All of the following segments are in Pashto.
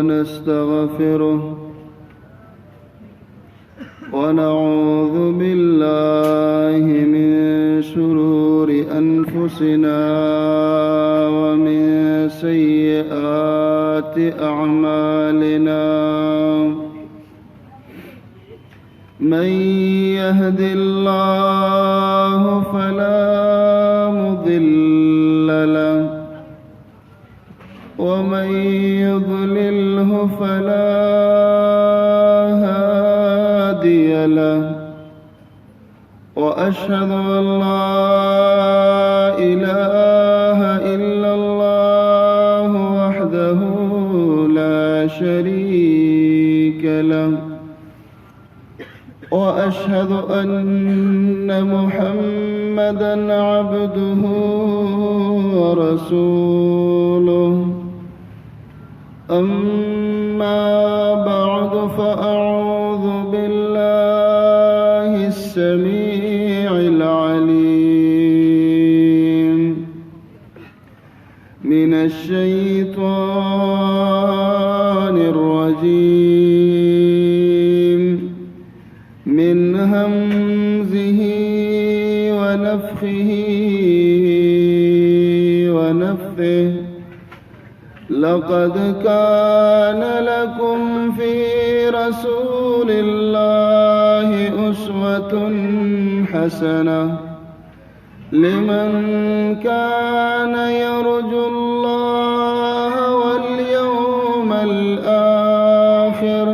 ونستغفره ونعوذ بالله من شرور أنفسنا ومن سيئات أعمالنا من يهد الله فلا مضل له ومن يضلله فلا هادي له وأشهد أن لا إله إلا الله وحده لا شريك له وأشهد أن محمدًا عبده ورسوله أما بعد فأعوذ بالله السميع العليم من الشيطان الرجيم من همزه ونفخه ونفثه لقد كان لكم في رسول الله أسوة حسنة لمن كان يرجو الله واليوم الآخر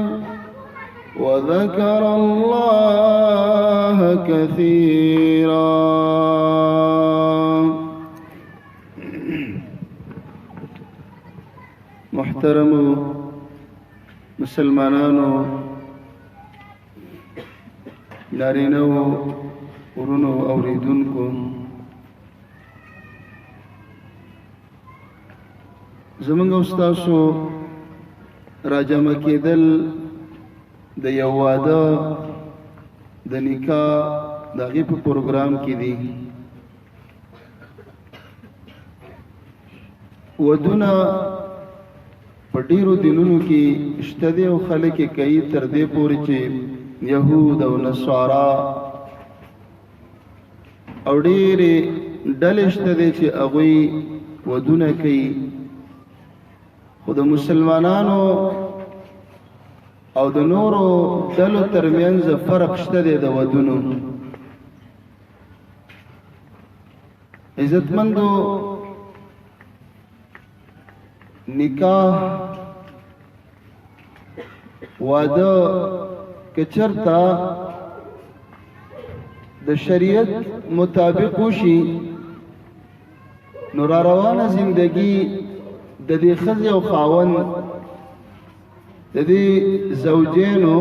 وذكر الله كثيرا. محترم مسلمانانو نارینو ورونو اوریدونکو زمونږ استاسو راجمع کېدل د یو واده د نکاح د هغې په پروګرام کې دي. ودونه په ډیرو دینونو کې شته دي او خلک یې کوي تر دې پورې چې یهود او نصارا او ډېرې ډلې شته دي چې هغوی ودونه کوي، خو د مسلمانانو او د نورو ډلو ترمنځ فرق شته دی د ودونو. عزتمندو نکاح واده که چرته د شریعت مطابق وشي نو را روانه زندگی د دې ښځې او خاوند د دې زوجینو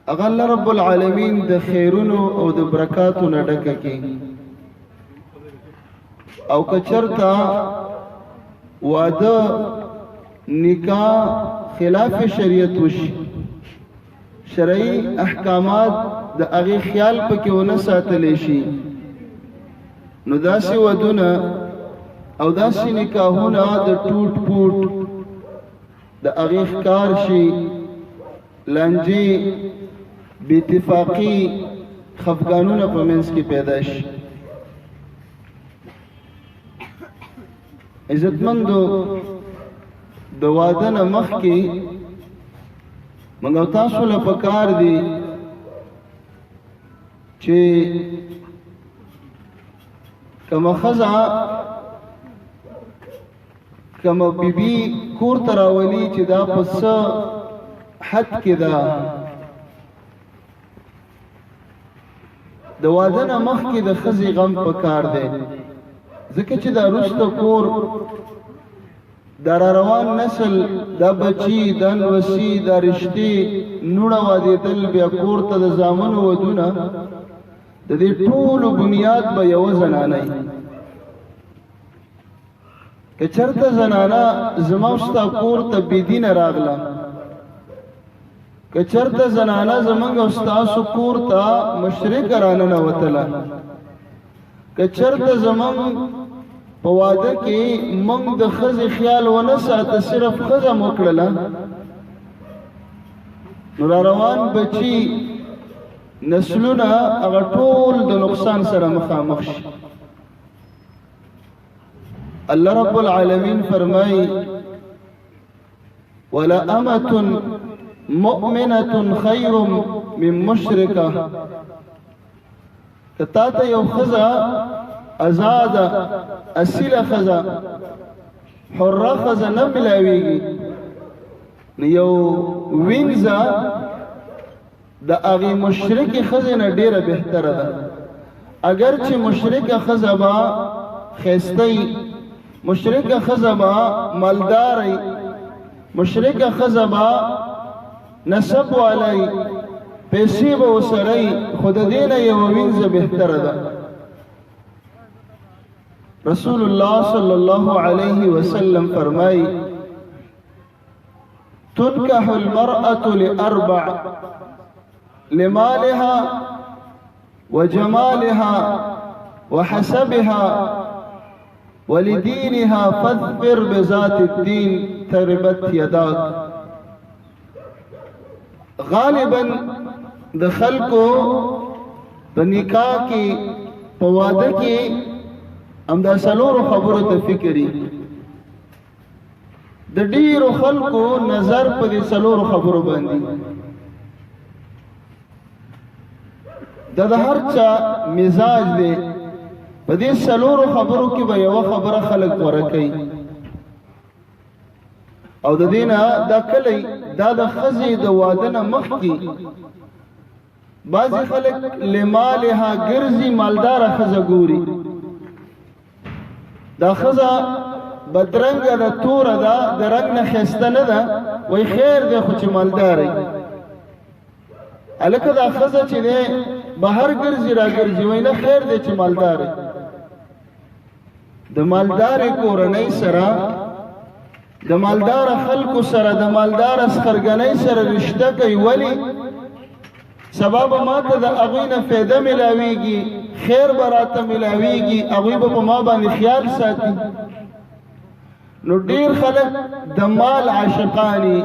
هغه الله رب العالمین د خیرونو او د برکاتو نه ډکه کړي. او که چرته واده نکاح خلاف شریعت وشي، شرعي احکامات د هغې خیال پکې ونه ساتلی شي، نو داسې ودونه او داسې نکاحونه د ټوټ پوټ د هغې ښکار شي، لانجې بې اتفاقي خفګانونه په منځ کې پیدا شي. عزتمندو د واده نه مخکې موږ او تاسو له پکار دي چې کومه ښځه کومه بیبي کور ته راولي چې دا په څه حد کې ده، د واده نه مخکې د ښځې غم پکار دی، ځکه چې دا وروسته کور دا را روان نسل دا بچي دا نوسي دا رشتې نوړه وادېدل بیا کور ته د زامنو ودونه د دې ټولو بنیاد به یوه زنانه وي. که چرته زنانه زما ستا کور ته بېدینه راغله، که چرته زنانه زمونږ او ستاسو کور ته مشرکه راننوتله، که چرته زمونږ په واده کې موږ د ښځې خیال ونه ساته، صرف ښځه مو کړله، نو را روان بچي نسلونه هغه ټول د نقصان سره مخامخ شي. الله رب العالمین فرمایي ولأمة مؤمنة خير من مشركة. کتا ته یو ښځه آزاده اصیله ښځه حره ښځه نه ملاویږي، نو یو وینځه د هغې مشرکې ښځې نه ډېره بهتره ده. اگر چې مشرکه ښځه به ښایسته وي، مشرکه ښځه به مالداره وي، مشرکه ښځه به نسب والی، پیسې به ورسره وي، خو د دې نه یوه وینځه بهتره ده. رسول الله صلی الله علیه وسلم فرمایي تنكح المرأة لأربع: لمالها وجمالها وحسبها ولدينها فاظفر بذات الدين تربت يداك. غالبا د خلکو په نکاح کې په واده کې همدا څلورو خبرو ته فکري. د ډیرو خلکو نظر په دې څلورو خبرو باندې. د هر چا مزاج دی، په دې څلورو خبرو کې به یوه خبره خلک غوره کوي، او د دې نه دا کلی دا د ښځې د واده نه مخکې بعضې خلک لمالها ګرځي، مالداره ښځه ګوري. دا ښځه بدرنګه ده، توره ده، د رنګ نه ښایسته نه ده، وایي خیر دی خو چې مالداره وي. هلکه دا ښځه چې دی بهر ګرځي را ګرځي، وایي نه خیر دی چې مالداره وي. د مالدارې کورنۍ سره، د مالداره خلکو سره، د مالداره سخرګنۍ سره رشته کوي. ولې؟ سبا به ما ته د هغوی نه فایده ملاویږي، خیر به راته ملاویږي، هغوی به په ما باندې خیال ساتي. نو ډېر خلک د مال عاشقاني.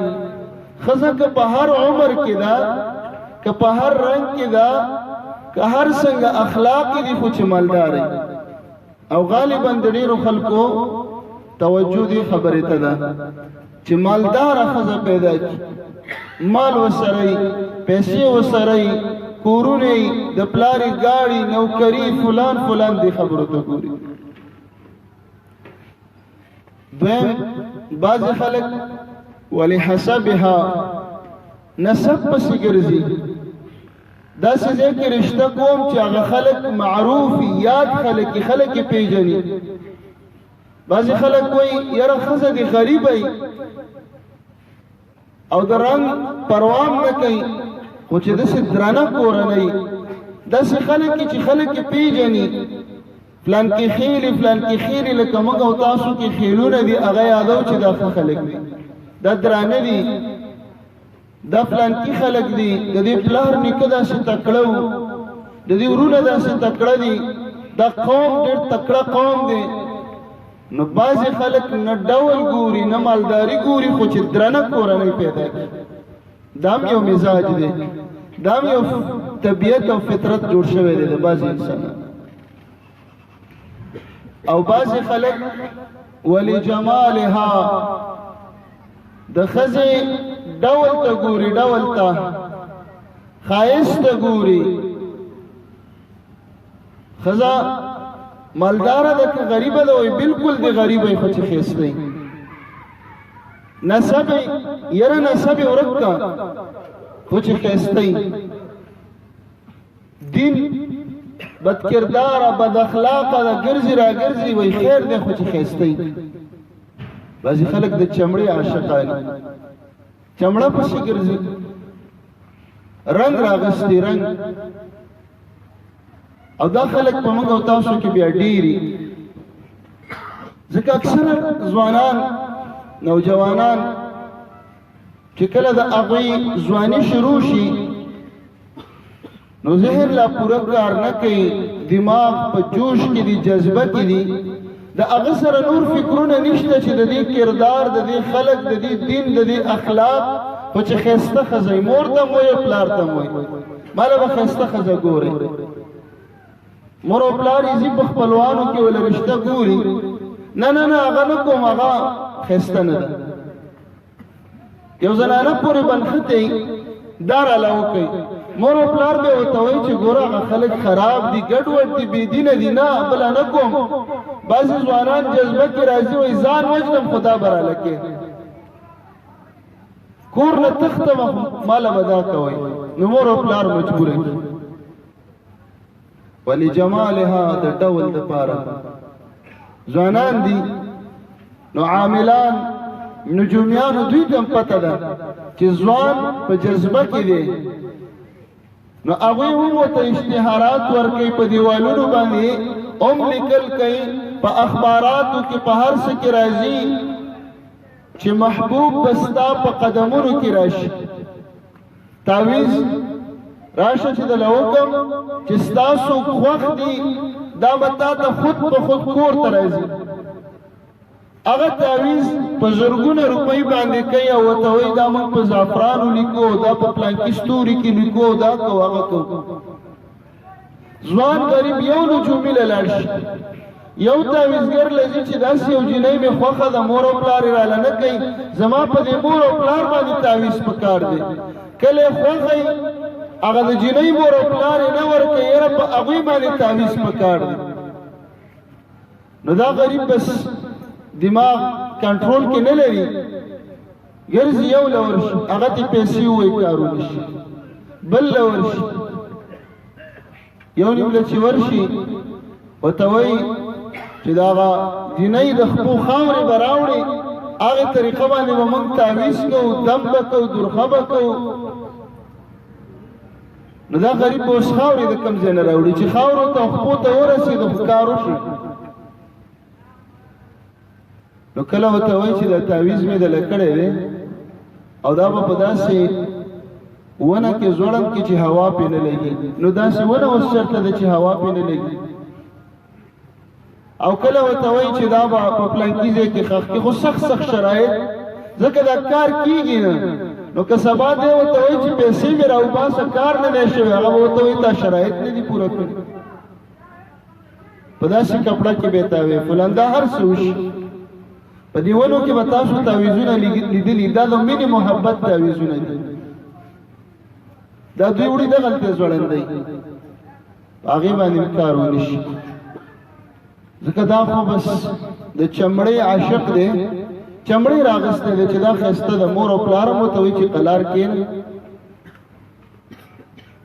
ښځه که په هر عمر کې ده، که په هر رنګ کې ده، که هر څنګه اخلاق دي، خو چې مالداره وي. او غالبا د ډېرو خلکو توجه دې خبرې ته ده چې مالداره ښځه پیدا کړي، مال ورسره وي، پیسې ورسره وي، کورونه وي، د پلارې ګاډي، نوکري، فلان فلان دې خبرو ته ګوري. دویم، بعضې خلک ولحسبها نسب پسې ګرځي. داسې ځای کې رشته کوم چې هغه خلک معروف وي، یاد خلک یې، خلک یې پېژني. بعضې خلک وایي یاره ښځه دې غریبه وي او د رنګ پروا نه کوي، خو چې داسې درانه کورنۍ، داسې خلک چې خلک یې پېژني، فلان کې خیلي، فلان کې خیلي، لکه موږ او تاسو کې خیلونه دي، هغه یادو چې دا ښه خلک دي، دا درانه دي، دا فلان کې خلک دي، د دې پلار نیکه داسې تکړه و، د دې ورونه داسې تکړه دي، دا قوم ډېر تکړه قوم دی. نو بعضې خلک نه ډول ګوري، نه مالداري ګوري، خو چې درنه کورنۍ پیدا کړي. دا هم یو مزاج دی، دا هم یو طبیعت او فطرت جوړ شوی دی د بعضې انسانانو. او بعضې خلک ولجمالها د ښځې ډول ته ګوري، ډول ته ښایست ته ګوري. ښځه مالداره ده که غریبه ده، وایي بلکل د غریبه یې، خو چې ښایسته وي. نسب یې یاره نسب یې ورک که، خو چې ښایسته وي. دین بدکرداره، بد اخلاقه ده، ګرځي را ګرځي، وایي خیر دی خو چې ښایسته وي. بعضې خلک د چمړې عاشقان دي، چمړه پسې ګرځي، رنګ راغستې رنګ. او دا خلک په موږ او تاسو کې بیا ډېري، ځکه اکثره ځوانان، نوجوانان چې کله د هغوی ځواني شروع شي، نو ذهن لا پوره کار نه کوي، دماغ په جوش کې دي، جذبه کې دي، د هغه سره نور فکرونه نشته چې د دې کردار، د دې خلق، د دې دین، د دې اخلاق خو چې ښایسته ښځه یې مور ته م وایي پلار ته م وایي ماله به ښایسته ښځه ګورئ. مور او پلار یې ځي په خپلوانو کې وله رشته ګوري، نه نه نه هغه نه کوم، هغه ښایسته نه ده. یو زنانه پورې بنښتئ دا راله وکئ، مور او پلار به ورته وایي چې ګوره هغه خلک خراب دي، ګډوډ دي، بېدینه دي، نه بله نه کوم. بعضې ځوانان جذبه کې راځي وایي ځان وژنم خو دا به راله کې کور نه تښتمه ماله به دا کوئ. نو مور او پلار مجبوره کړي ولجمالها د ډول دپاره ځوانان دي نو عاملان نجومیانو دوی ته هم پته ده چې ځوان په جذبه کې دی، نو هغوی هم ورته اشتهارات ورکوي، په دیوالونو باندې هم لیکل کوي، په اخباراتو کې په هر څه کې راځي چې محبوب به ستا په قدمونو کې راشي. تعویذ راشه چې دله وکم چې ستاسو خوښ دي دا به تا ته خود په خود کور ته راځي. هغه تعویذ په زرګونه روپۍ باندې کوي او ورته وایي دا موږ په زعفرانو لیکو، دا په پلانکي ستوري کې لیکو، دا کو هغه کو. ځوان غریب یو نجومي له لاړ شي، یو تعویذګر له ځي چې داسې یو جینۍ مې خوښه ده، مور او پلار یې راله نه کوي، زما په دې مور او پلار باندې تعویذ پکار دی. کله یې خوښه یي هغه د جینۍ مور او پلار یې نه ورکوي، یاره په هغوی باندې تعویذ پکار دی. نو دا غریب بس دماغ کنټرول کې نه لري، ګرځي یو له ورشي هغه ته پیسې ووایي کارونه شي، بل له ورشي یو نیم له چې ورشي ورته وایي چې د هغه جینۍ د خپو خاورې به راوړې، هغې طریقه باندې به موږ تعویذ کوو، دم به کوو، درخه به کوو. نو دا غریب به اوس خاورې د کوم ځای نه راوړي چې خاورو ته خپو ته ورسېږي خو کار وشي. نو کله ورته وایي چې دا تعویذ مې دله کړی دی او دا به په داسې ونه کې ځوړم کې چې هوا پې نه لګي. نو داسې ونه اوس چېرته ده چې هوا پې نه لګي. او کله ورته وایي چې دا به په پلانکي ځای کې ښخ کې، خو سخت سخت شرایط ځکه دا کار کېږي نه. نو که سبا دی ورته وایي چې پیسې مې راوباسه کار نه دی شوی، هغه به ورته وایي دا شرایط نه دي پوره کړي. په داسې کپړه کې به یې تاوی فلان دا هر څه وشي. په دې ونو کې به تاسو تعویذونه لیدلي، دا د مینې محبت تعویذونه دي. دا دوی وړي دغلته ځوړندی په هغې باندې کار ونه شي، ځکه دا خو بس د چمړۍ عاشق دی، چمړۍ راغستی دی چې دا ښایسته ده. مور او پلار هم ورته وایي چې قلار کښېنه.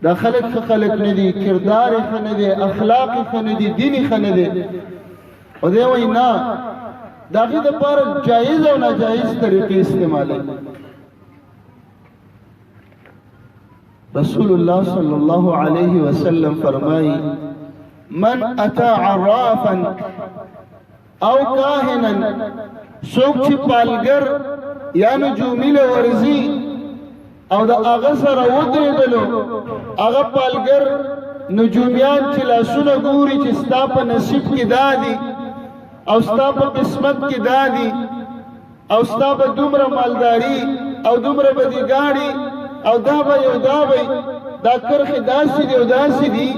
دا خلک ښه خلک نه دي، کردار یې ښه نه دی، اخلاق یې ښه نه دي، دین یې ښه نه دی. او دی وایي نه، د هغې دپاره جایز او ناجایز طریقې استعمالوي. رسول الله صلی الله علیه وسلم فرمایي من اتا عرافا او کاهنا، څوک چې پالګر یا نجومي له ورځي او د هغه سره ودرېدلو، هغه پالګر نجومیان چې لاسونه ګوري چې ستا په نصیب کې دا دي او ستا په قسمت کې دا دي او ستا به دومره مالداري او دومره به دي ګاډي او دا به یو دا به دا کرښې داسې دي او داسې دي.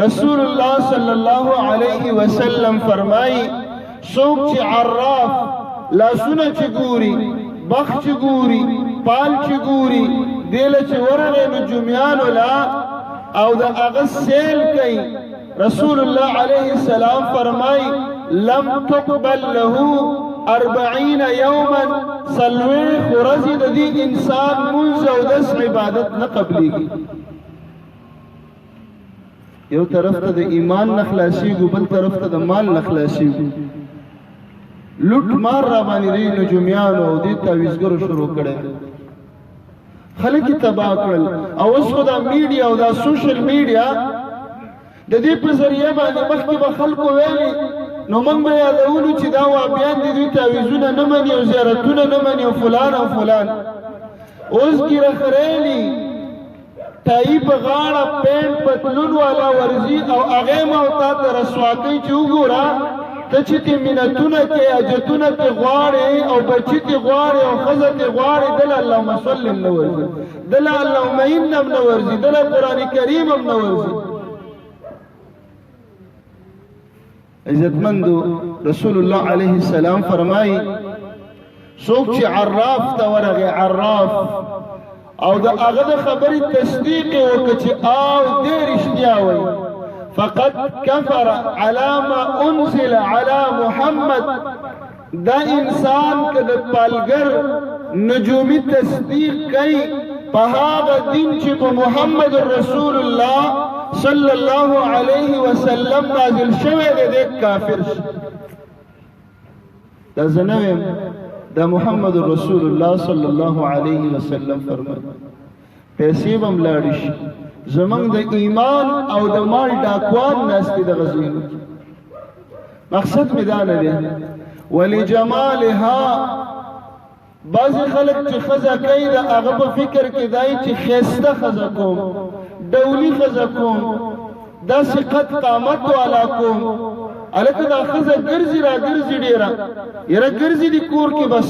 رسول الله صلی الله علیه وسلم فرمایي څوک چې عراف لاسونه چې ګوري، بخ چې ګوري، پال چې ګوري، دې له چې ورغی نجومیانو لا او د هغه سیل کوي، رسول الله علیه السلام فرمایي لم تقبل له 40 یوما، څلوېښت ورځې د دې انسان مونځ او دس عبادت نه قبلېږي. یو طرف ته د ایمان نه خلاصېږو، بل طرف ته د مال نه خلاصېږو. لوټ مار را باندې دې نجومیانو او دې تعویذګرو شروع کړی، خلک یې تباه کړل. او اوس خو دا میډیا او دا سوشل میډیا د دې په ذریعه باندې مخکې به خلکو ویلي، نو موږ به یادولو چې دا وابیان دي، دوی تعویذونه نه مني او زیارتونه نه مني او فلان او فلان. اوس ګیره خریلي ټایي په غاړه پینټ پتلون والا ورځي او هغې ما او تا ته رسوا کوي چې وګوره ته چې ته منتونه کې حاجتونه کې غواړې او بچي ته غواړې او ښځه ته غواړې دله اللهم صل هم نه ورځي، دله اللهم ان هم نه ورځي، دله قرآن کریم هم نه ورځي. عزتمندو رسول الله علیه السلام فرمایي څوک چې عراف ته ورغی، عراف او د هغه د خبرې تصدیق یې وکړه چې او دې رښتیا وایي، فقد كفر على ما انزل على محمد. دا انسان که د پالګر نجومی تصدیق کوي په هغه دین چې په محمد رسول الله صلی الله علیه وسلم نازل شوی دی، د کافر شي. دا زه نه ویم، دا محمد رسول الله صلی الله علیه وسلم فرمایي. پیسې به هم لاړې شي، زمونږ د ایمان او د مال ډاکوان ناست دي دغه ځایونو کې. مقصد مې دا نه دی. ولجمالها بعضې خلک چې ښځه کوي د هغه په فکر کې دی چې ښایسته ښځه کوم، ډولي ښځه کوم، داسې قد قامت والا کوم. هلکه دا ښځه ګرځي را ګرځي ډېره، یاره ګرځي دي کور کې بس،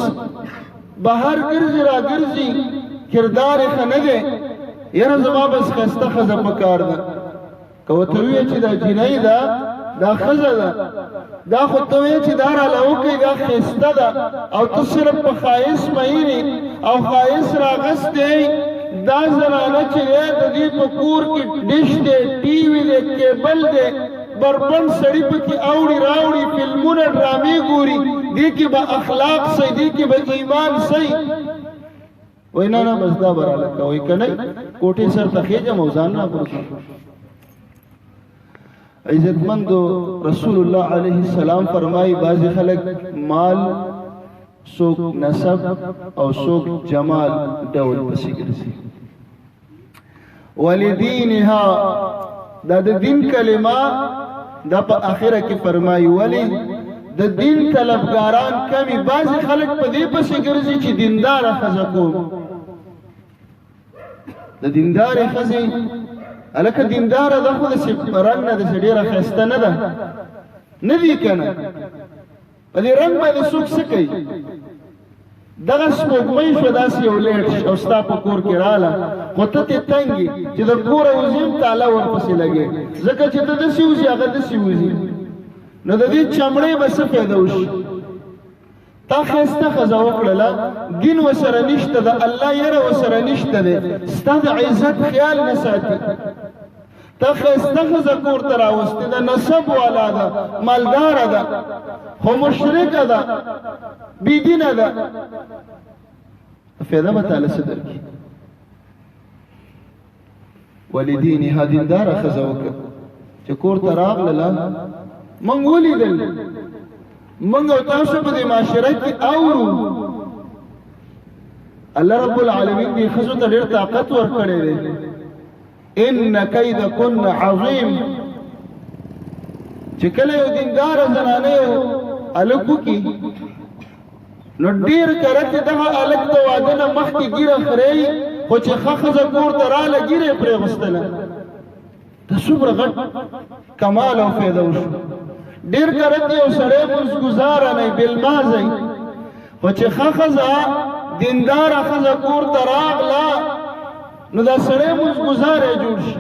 بهر ګرځي را ګرځي، کردار یې ښه نه دی. یاره زما بس ښایسته ښځه پکار ده. که ورته ووایې چې دا جینۍ ده، دا ښځه ده، دا خو ته وایې چې دا راله وکړئ دا ښایسته ده، او ته صرف په ښایست مین او ښایست راغستی. دا زنانه چې دی د دې په کور کې ډش دی، ټي وي دی، کیبل دی، بربند سړي پکې اوړي راوړي، فلمونه ډرامې ګوري، دې کې به اخلاق صحیح، دې کې به ایمان صحیح. وای نه نه بس دا به رالکه، وایي که نه کوټې سر ته خېږم او ځان نه غورځم. عزتمندو رسول الله علیه السلام فرمایي بعضې خلک مال، څوک نسب او څوک جمال ډول پسې ګرځي. ولدینها دا د دین کلمه دا په اخره کې فرمایي. ولې د دین طلبګاران کمی، بعضې خلک په دې پسې ګرځي چې دینداره ښځه کوم. د دیندارې ښځې هلکه دینداره ده خو داسې رنګ نه داسې ډېره ښایسته نه ده، نه دي که نه؟ په دې رنګ باندې څوک څه کوي؟ دغه سپوږمۍ شوه داسې یو لیټ او ستا په کور کې راله، خو ته ترې تنګ چې د کوره وځي هم تاله ورپسې لګې، ځکه چې ته داسې وځي هغه داسې وځي، نو د دې چمړې به څه فایده وشي؟ تا ښایسته ښځه وکړله، دین ورسره نشته، د الله یره ورسره نشته دی، ستا د عزت خیال نه ساتي. تا ښایسته ښځه کور ته راوستې ده، نسب والا ده، مالداره ده، خو مشرکه ده، بېدینه ده، فایده به تاله څه درکړي؟ ولدینها دینداره ښځه وکړه چې کور ته راغلله. موږ ولیدل، موږ او تاسو په دې معاشره کې اورو الله رب العالمین دې ښځو ته ډېر طاقت ورکړی دی. ان کیدکن عظیم. چې کله یو دینداره زنانه یو هلک وکړي نو ډېر کره چې دغه هلک د واده نه مخکې ږیره خرئ، خو چې ښه ښځه کور ته راله ږیره یې پرېغوستله، دا څومره غټ کمال او فایده وشو. ډېر کره چې یو سړی مزګزاره نه بېلمازی، خو چې ښه ښځه دینداره ښځه کور ته راغله نو دا سړی مزګزاری جوړ شي.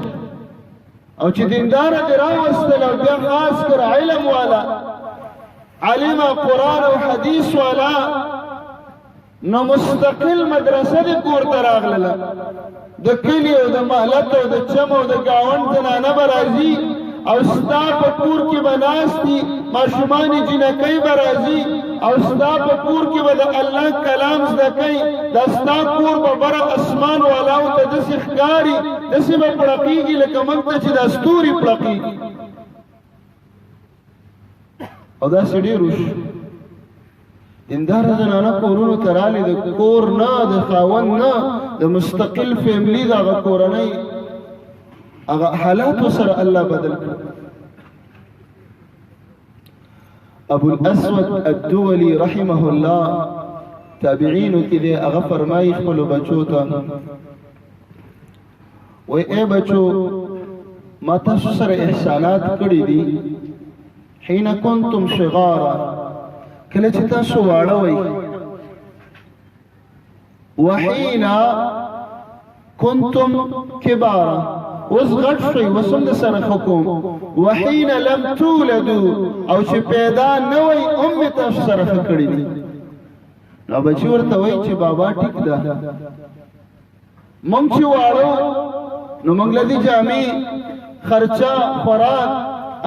او چې دینداره دې راوستله او بیا خاص کر علم والا، عالمه قرآن او حدیث والا، نو مستقل مدرسه دې کور ته راغلله. د کلي او د محلت او د چم او د ګاونډ زنانه به راځي او ستا په کور کې به ناست دي، ماشومانې جینکۍ به راځي او ستا په کور کې به د الله کلام زده کوي. دا ستا کور به بره اسمان والاو ته داسې ښکاري، داسې به پړقېږي لکه موږ ته چې دا ستوري پړقېږي. او داسې ډېر وشو. دینداره زنانه کورونو ته رالې، د کور نه، د خاوند نه، د مستقل فیملي د هغه کورنۍ هغه حالاتو سره الله بدل کړ. ابو الاسود الدولي رحمه الله تابعینو کې دی، هغه فرمایي خپلو بچو ته، وایي ای بچو ما تاسو سره احسانات کړي دي، حين كنتم صغارا کله چې تاسو واړه وئ وحين كنتم كبارا اوس غټ شئ وسم د سره حکم وحين لم تولدوا او چې پیدا نه وئ تاسو سره کړی دي نو بچی ورته وایي چې بابا ټیک ده مونږ چې واړو نو مونږ لدی جامې خرچه خوراک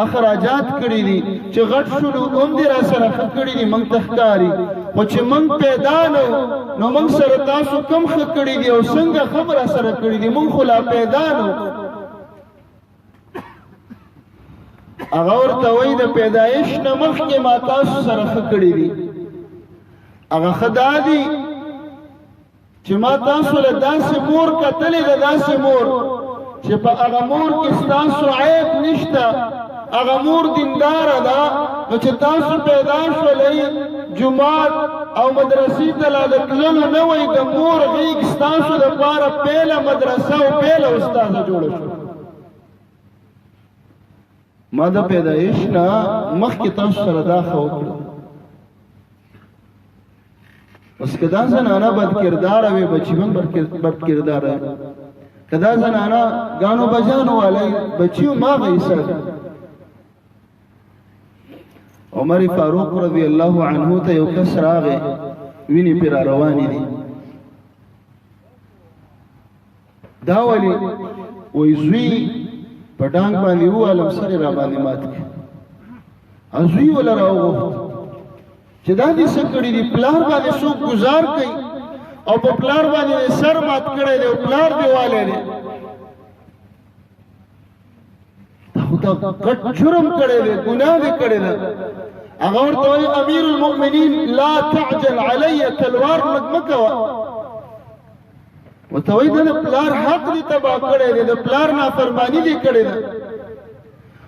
اخراجات کړی دي چې غټ شولو دې را سره کړی دي مونږ تخکاری خو چې مونږ پیدا نو مونږ سره تاسو کم کړی دي او څنګه خبره سره کړی دي مونږ خو لا پیدا نو هغه ورته وایي د پیدایش نه مخکې ما تاسو سره کړی دي هغه خدا دی چې ما تاسو له داسې مور کتلې ده داسې مور چې په هغه مور کې ستاسو عیب نشته هغه مور دینداره ده نو چې تاسو پیدا شولئ جومات او مدرسې ته لا د تللو نه وئ د مور غېږ ستاسو دپاره پیله مدرسه او پیله استاده جوړه شوه ما د پیدایش نه مخکې تاسو سره دا ښه وکړه اوس که دا زنانه بد کرداره وي بچی من بد کرداره وي که دا زنانه ګانو بجانو والی بچی ما غیسه عمر فاروق رضی الله عنه ته یو کس راغی ویني پې را روانې دي دا ولې وایي زوی په ډانګ باندې ووالم سر یې را باندې مات کړ او زوی وله راوغوښت چې دا دې څه کړي دي پلار باندې څوک ګزار کوي او په پلار باندې سر مات کړی دی او پلار دې والی دی دا خو تا غټ جرم کړی دی ګناه دې کړې ده هغه ورته وایي امیر المؤمنین لا تعجل علی تلوار مه کوه ورته وایي د پلار حق دې تباه کړی دی د پلار نافرماني دې کړې ده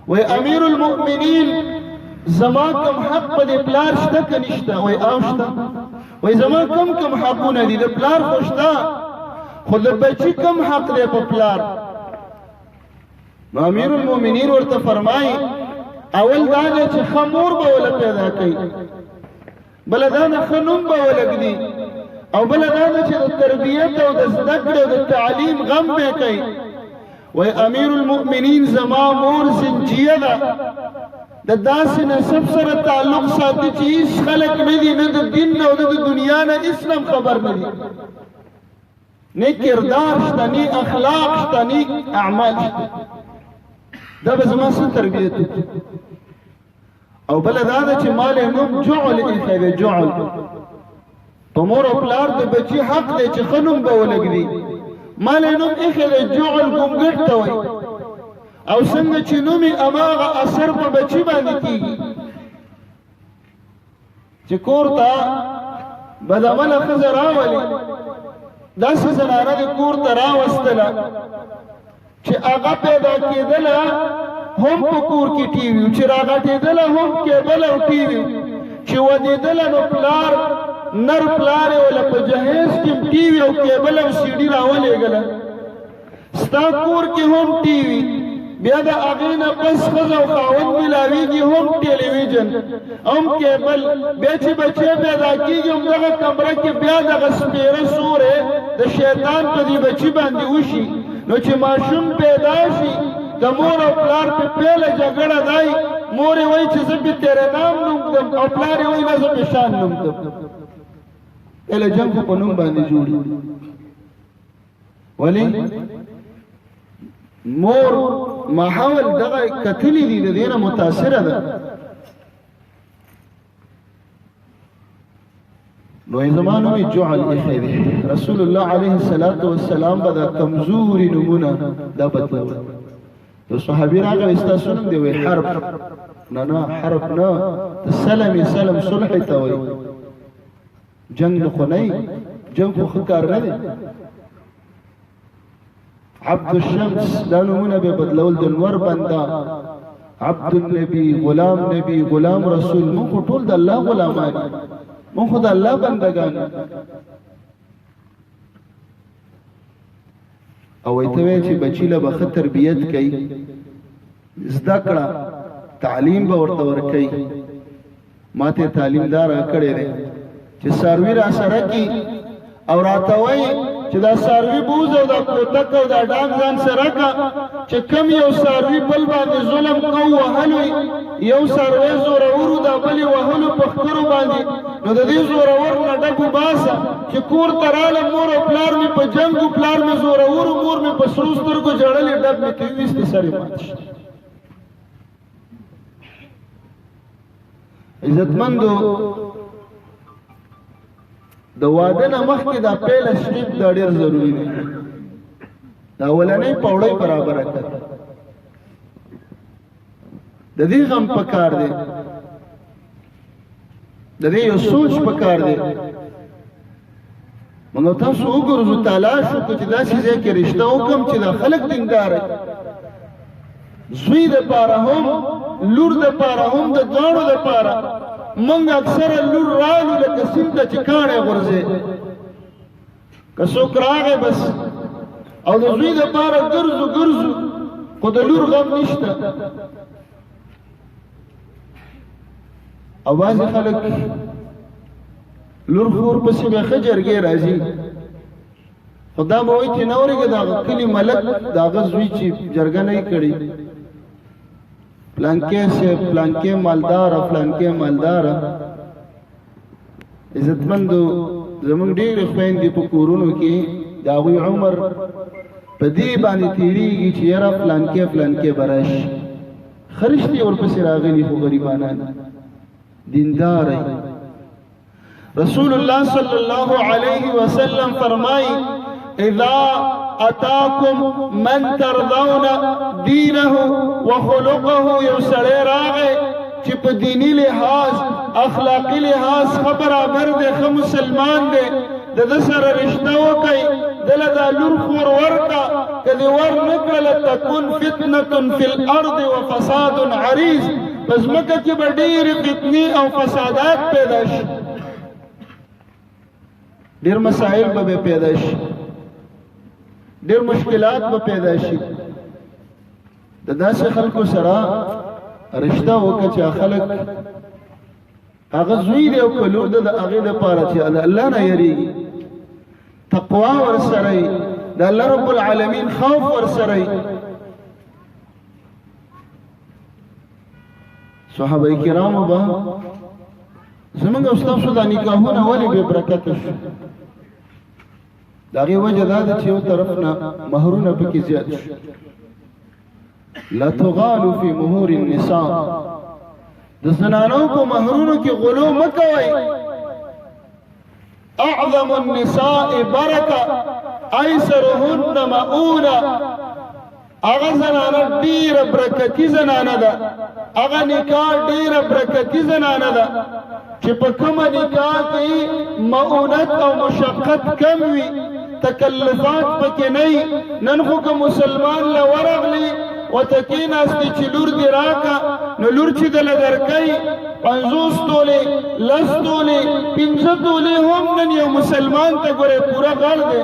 وایي امیر المؤمنین زما کم حق په دې پلار شته که نشته وایي او شته وایي زما کم حقونه دي د پلار خو شته خو د بچي کم حق دی په پلار نو امیر المؤمنین ورته فرمایي اول دا دی چې ښه مور به وله پیدا کوي بله دا نه ښه نوم به ولږدي او بله دا ده چې د تربیت او د زده کړې او د تعلیم غم به کوي وایي امیر المؤمنین زما مور زنجیه ده د داسې نسب سره تعلق ساتي چې هیڅ خلک نه دي نه د دین نه او نه د دنیا نه هیڅ هم خبر نه دي نه کردار شته نه اخلاق شته نه اعمال شته دا به زما څه تربیت وکړي او بله دا ده چې ما له نوم جعل ایښی دی جعل په مور او پلار د بچي حق دی چې ښه نوم به ولږدي ما له نوم ایښی دی جعل ګونګټ ته وایي او څنګه چې نوم یې هماغه اثر په بچي باندې کېږي چې کور ته بدعمله ښځه راولي داسې زنانه د کور ته راوستله چې هغه پیدا کېدله هم په کور کې ټي وي چې راغټېدله هم کیبل او ټي وي چې ودېدله نو پلار نر پلار یې وله په جهیز کې ټي وي او کیبل او سی ډي راولېږله ستا کور کې هم ټي وي بیا د هغې نه بس ښځه او خاوند ملاویږي هم ټلویزیون هم کیبل بیا چې بچی پیدا کېږي همدغه کمره کې بیا دغه سپېره سوری د شیطان په دې بچي باندې وشي نو چې ماشوم پیدا شي د مور او پلار په پیله جګړه دی مور یې وایي چې زه پې تیره نام نوم کړم او پلار یې وایي نه زه پې شان نوم کړم پیله جنګ خو په نوم باندې جوړي ولې مور محاول دغه کتلی دي د دې نه متاثره ده نو زما نوم یې جعل ایښی دی رسول الله علیه الصلاة والسلام به دا کمزوري نومونه دا بدلول د صحابي راغلی ستاسو نوم دی وایي حرب نه حرب نه د سلم صلح ته وایي جنګ خو نه جنګ خو ښه کار نه دی عبد الشمس دا نومونه به بدلول د نور بنده عبد النبي غلام نبی غلام رسول مونږ خو ټول د الله غلامان مونږ خو د الله بندګان او ته وایې چې بچي له به ښه تربیت کوي زده کړه تعلیم به ورته ورکوي. ما ته تعلیمدار کړی دی چې څاروي را سره کي او راته وایي چې دا څاروي بوز او دا کوتک او دا ډاګ ځان سره کا چې کم یو څاروي بل باندې ظلم کوو وهلو یو څاروی زورور دا بلې وهلو په ښکرو باندې نو د دې زورور نه ډک وباسه چې کور ته راغلم مور او پلار مې په جنګ و پلار مې زورور مور مې په سرو سترګو ژړلې ډب مې ترې ویستې سر یې مات شي. عزتمندو د واده نه مخکې دا پیله سټیپ دا ډېر ضروري دی. دا اولنۍ پوړۍ برابره کړه. د دې غم پکار دی، د دې یو سوچ پکار دی. موږ تاسو وګورو تلاش وکړو چې داسې ځای کې رشته وکړم چې دا خلک دیندار وي. زوی دپاره هم لور دپاره هم د دواړو دپاره موږ اکثره لور رالو لکه سیند ته چې کاڼی غورځې که څوک راغی بس او د زوی دپاره ګرځو ګرځو خو د لور غم نشته. او بعضې خلک لور خور پسې بیا ښه جرګې راځي خو دا به وایي چې نه اورېږه د هغه کلي ملک د هغه زوی چې جرګه نه یې کړې پلانکې صاحب پلانکې مالداره پلانکې مالداره. عزتمندو زموږ ډېرې خویندې په کورونو کې د هغوی عمر په دې باندې تېرېږي چې یاره پلانکې پلانکې به راشي. ښه رشتې ورپسې راغلي خو غریبانان دینداره. رسول الله صلی الله علیه وسلم فرمایي اذا اتاکم من ترضون دینه وخلقه یو سړی راغی چې په دینی لحاظ اخلاقی لحاظ ښه برابر دی ښه مسلمان دی د ده سره رشته وکئ دله دا لور خور ورکړه که دې ور نه کړله تکون فتنة فی الارض وفساد عریض په ځمکه کې به ډېرې فتنې او فسادات پیدا شي ډېر مسائل به پیدا شي ډېر مشکلات به پیدا شي. د داسې خلکو سره رشته وکړه چې خلک هغه زوی دی او که لور ده د هغې دپاره چې د الله نه یریږي تقوا ورسره وي د الله رب العالمین خوف ورسره وي. صحابه کرامو به زموږ او ستاسو دا نکاحونه ولې بې برکته شو د هغې وجه دا ده چې یو طرف نه مهرونه پکې زیات شو. لا تغالو فی مهور النساء د زنانو په مهرونو کې غلو مه کوئ. اعظم النساء برکه ایسرهن مؤونه هغه زنانه ډېره برکتي زنانه ده هغه نکاح ډېره برکتي زنانه ده چې په کومه نکاح کې مؤونت او مشقت کم وي تکلفات پکې نه وي. نن خو که مسلمان له ورغلی ورته کېناستې چې لور دې راکړه نو لور چې دله درکوي 50 تولې 10 تولې 15 تولې هم نن یو مسلمان ته ګورې پوره غړ دی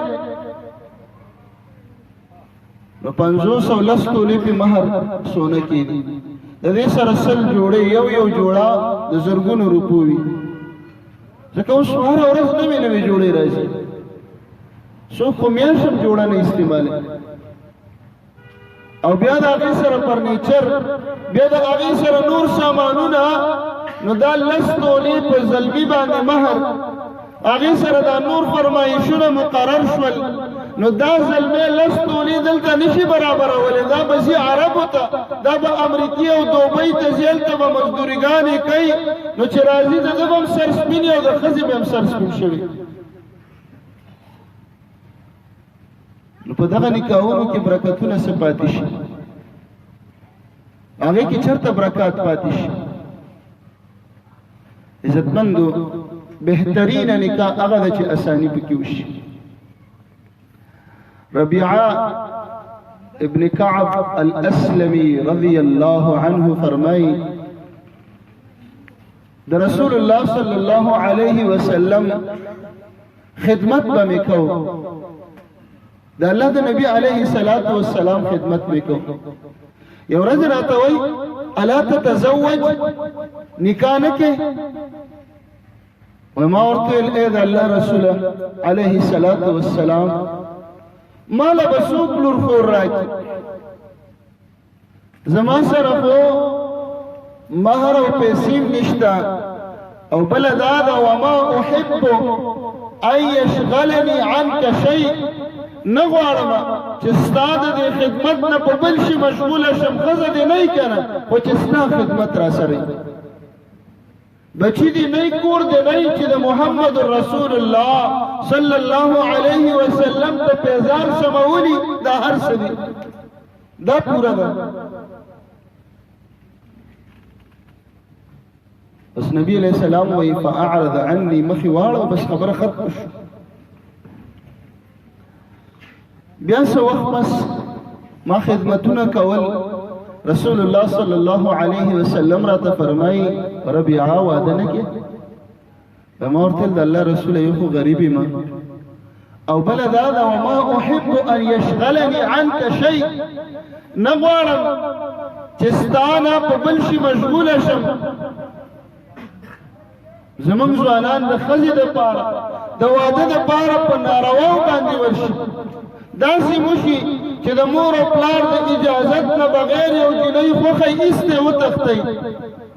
نو 500 او 10 تولې پې مهر سونه کېدي د دې سره 100 جوړې یو جوړه د زرګونو روپو وي ځکه اوس هره ورځ نوې نوې جوړې راځي څوک خو میاشت هم جوړه نه استعمالوي او بیا د هغې سره فرنیچر بیا د هغې سره نور سامانونه نو دا 10 تولې په زلمي باندې مهر هغې سره دا نور فرمایشونه مقرر شول نو دا زلمی 10 تولې دلته نشي برابرولی دا به ځي عربو ته دا به امریکې او دوبۍ ته ځي هلته به مزدورګانې کوي نو چې راځي د ده به هم سر سپین او د ښځې به هم سر سپین شوي. نو په دغه نکاحونو کې برکتونه څه پاتې شي هغې کې چېرته برکات پاتې شي. عزتمندو بهترینه نکاح هغه ده چې اساني پکې وشي. ربيعة ابن كعب الأسلمي رضي الله عنه فرمای د رسول الله صلى الله عليه وسلم خدمت به میکو د الله د نبی عليه الصلاة والسلام خدمت میکو. یو ورځ راته وای الا تتزوج نکاح نه کې وما ورته اے د الله رسول علیه الصلاۃ والسلام مال بسوق لور خور راکی زما سره خو مہر او پیسې نشتا او بل دا وما احب ان يشغلني عنك شيء نغواړم چې ستاد د خدمت نه په بل شي مشغوله شم خزه دې نه کنه او چې ستا خدمت را سره بچی دی نئی کور دی نئی چې د محمد رسول الله صلی الله علیه وسلم ته پیزار سمولی دا هر څه دی دا پورا ده بس نبی علیہ السلام وی فاعرض عنی مخی واړو بس خبره ختم شو بیا څه وخت بس ما خدمتونه کول رسول الله صلی الله علیه وسلم را ته فرمای ربيعه وعده نه کې فما ورتل د الله رسول یو خو غریبی ما او بل دا وما احب ان يشغلني عنك شيء نغوارم چستانا په بل شي مشغوله شم زمون ځوانان د خزې د پاره د واده د پاره په نارواو باندې ورشي داسې موشي چې د مور او پلار د اجازت نه بغیر یو جنۍ خوښه ایسته وتښتئ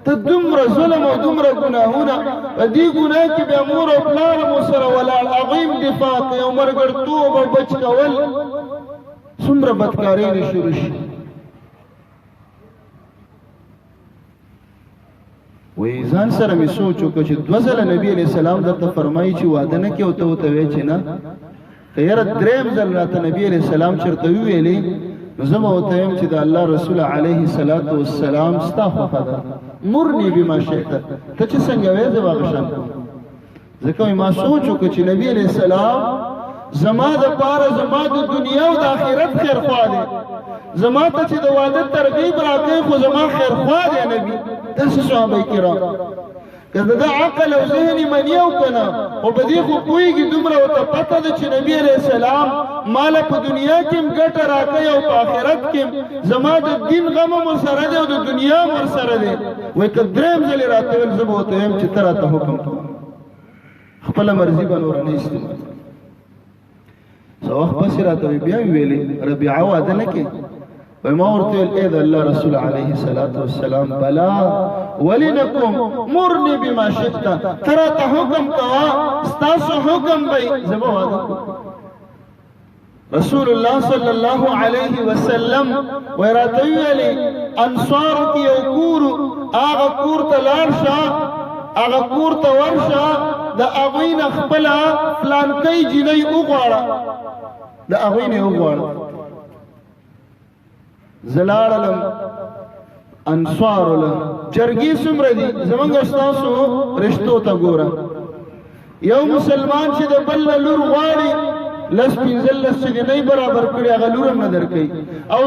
ته دومره ظلم او دومره ګناهونه په دې ګناه کې بیا مور او پلار مو سره ولاړ هغوی دفاع کوي او مرګرتوب او بچ کول څومره بدکارۍ نه شروع شي وی ځان سره مې سوچ وکړ چې دوه ځله نبي علیه السلام درته فرمایي چې واده نه کې او ته ورته وایې چې نه که یاره درېیم ځل راته نبي علیه السلام چېرته وویلې نو زه به ورته وایم چې د الله رسول علیه الصلاة والسلام ستا خوښه ده مرني بما شئت ته چې څنګه وایې زه به هغه شان کوم ځکه ما سوچ وکړ چې نبي علیه السلام زما د پاره زما د دنیا او د آخرت خیرخوا دی زما ته چې د واده ترغیب راکوي خو زما خیرخوا دی نبي داسې صحابه کرام که د عقل او ذهن منی او کنه خو په دې خو پوهېږي دومره ورته پته ده چې نبي علیه السلام ماله په دنیا کې هم ګټه راکوي او په آخرت کې هم زما د دین غم هم ورسره دی او د دنیا هم ورسره دی وایي که درېیم ځل یې راته ویل زه به ورته وایم چې ته راته حکم کوه خپله مرضي به نوره نه استعمال څه وخت پسې راته بیا ویلې ربیعه واده نه کې وای ما ورته ویل ای د الله رسول علیه الصلاة والسلام بلا ولنکم مرني بما شئت ته راته حکم کوه ستاسو حکم به زه به واده کوم رسول الله صلی الله علیه وسلم وای راته ویلې انصارو کې یو کور هغه کور ته لاړ شه هغه کور ته ورشه د هغوی نه خپله فلانکۍ جینۍ وغواړه د هغوی نه وغواړه زه لاړلم انصارو له جرګې څومره دي زمونږ ستاسو رشتو ته ګوره یو مسلمان چې د بل نه لور غواړي لس پنځلس چې دی برابر کړي هغه لور هم نه درکوي او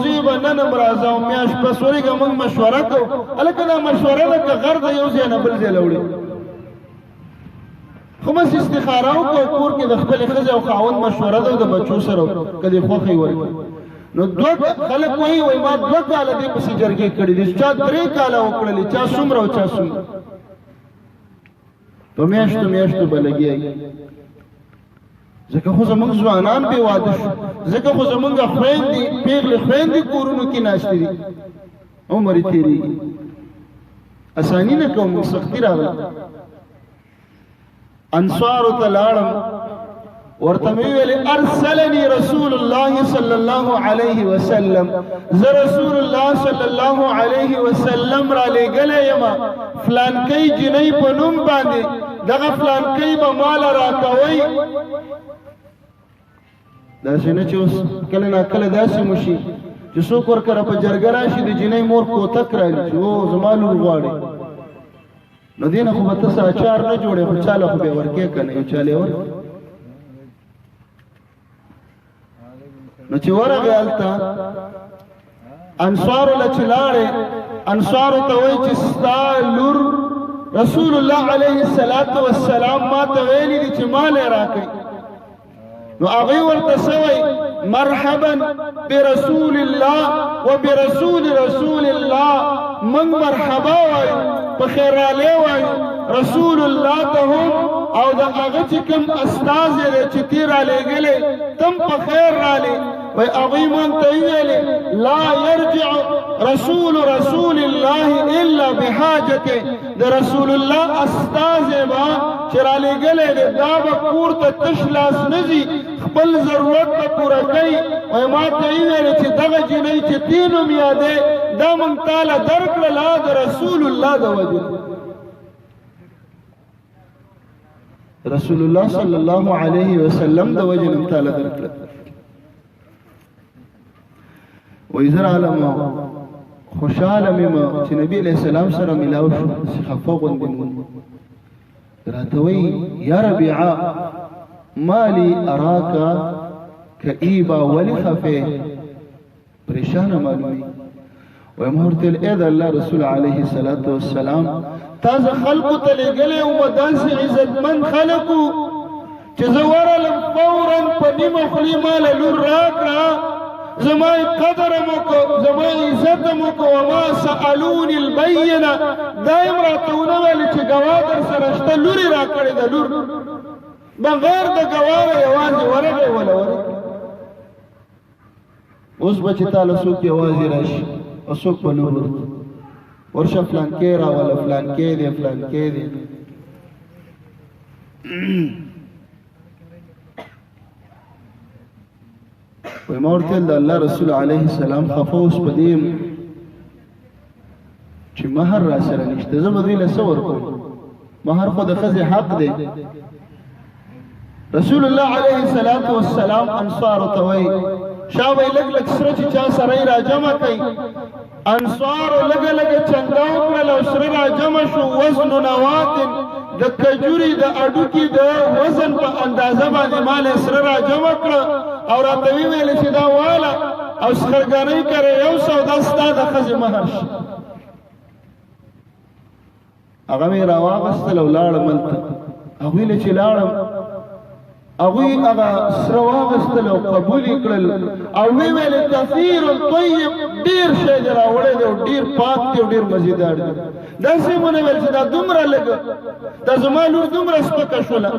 زه به نن هم راځه او میاشت پس ورېږه موږ مشوره کوو هلکه دا مشوره ده که غر د یو ځای نه بل ځای له وړي خو بس استخاره وکړو کور کې د خپلې ښځې او خاوند مشوره ده او د بچو سره که دې خوښه یې ورکړي نو خلک وایي ما 2 کاله دې پسې جرګې کړي دي چا 3 کاله وکړلې چا څومره او چا څومره په میاشتو به لګیا ځکه خو زمونږ ځوانان بې واده شو ځکه خو زمونږ خویندې پېغلې خویندې کورونو کې ناستې دي عمر یې تېرېږي اساني نه کوم سختي راغله انصارو ته لاړم ورته مې ویلې ارسلني رسول الله صلی الله علیه وسلم زه رسول الله صلی الله علیه وسلم را لېږلی یم فلانکۍ جنۍ په نوم باندې دغه فلانکۍ به ماله راکوئ داسې نه چې اوس کله ناکله داسې مو شي چې څوک ورکره په جرګه راشي د جنۍ مور کوتک رالي چې او زما لور غواړي نو دې نه خو به ته څه اچار نه جوړې خو چاله خو به یې ورکې که نه یو چاله یې ورکړي نو چې ورغې هلته انصارو له چې لاړې انصارو ته وایي چې ستا لور رسول الله علیه الصلاة والسلام ما ته ویلي دي چې مال یې راکوي نو هغه ورته سوی مرحبا برسول الله وبرسول رسول الله، من مرحبا وایو په خیر رالی وایو رسول الله ته هم، او د هغه چې کوم استازی دی چې تی رالیږلی تم په خیر رالی. وی هغوی مونږ ته ویلې لا یرجع رسول الله الا بحاجته، د رسول الله استازی به چې رالیږلی دی دا به کور ته تش لاس نه ځي، خپل ضرورت به پوره کوي. وی ما ته ویلې چې دغه جنۍ چې تی نوم یادی دا مونږ تاله درکړله د رسول الله د وجې. رسول الله صلی الله علیه وسلم د وجې نوم تاله درکړه. وی زر عالم خوشحاله مې چې نبی علیہ السلام سره ملاو شو، خفه غوندې مو راته وی یا ربیعه مالی اراکا کئیبا ولی خفه، پریشانه معلومی. وی ما ورته ویل ای د الله رسول علیه السلام تاسو خلقو ته لېږلی وم داسې عزتمند خلقو چې زه ورغلم فورا په نیمه خولې ماله لور راکړه، زما قدر مکو زما عزت مکو، وما سألونی البینه دا یم راته ونه ویل چې ګواه در سره شته لورې راکړې ده، لور بغیر د ګواه یوازې ورغې وله ورغې. اوس به چې تاله څوک یوازې راشي او څوک به نور ورشه فلانکې راوله فلانکې دی فلانکې دی. وی ما ورته ویل د الله رسول علیه السلام خفه اوس په دې یم چې مهر را سره نشته، زه به دوی له څه ورکوم؟ مهر خو د ښځې حق دی. رسول الله علیه السلام انصارو ته وایي شا وی لږ لږ سره چې چا سره یې راجمع کوي، انصارو لږه لږه چنده وکړل او سره راجمع شو. وزن نواتن د کجوري د اډوکي د وزن په اندازه باندې مال سره راجمع کړه او راته وی ویل چې دا واله او سخرګانۍ کرے یو سودا ستا د ښځې مهر شي. هغه مې راواغستل او لاړم هلته. هغوی له چې لاړم هغوی هغه سره واغستل او قبول یې کړل او وی ویل کثیر طیب، ډېر شی دې راوړی دی او ډېر پاک دی او ډېر مزیدار دی. داسې مو نه ویل چې دا دومره لږه، دا زما لور دومره سپکه شوله،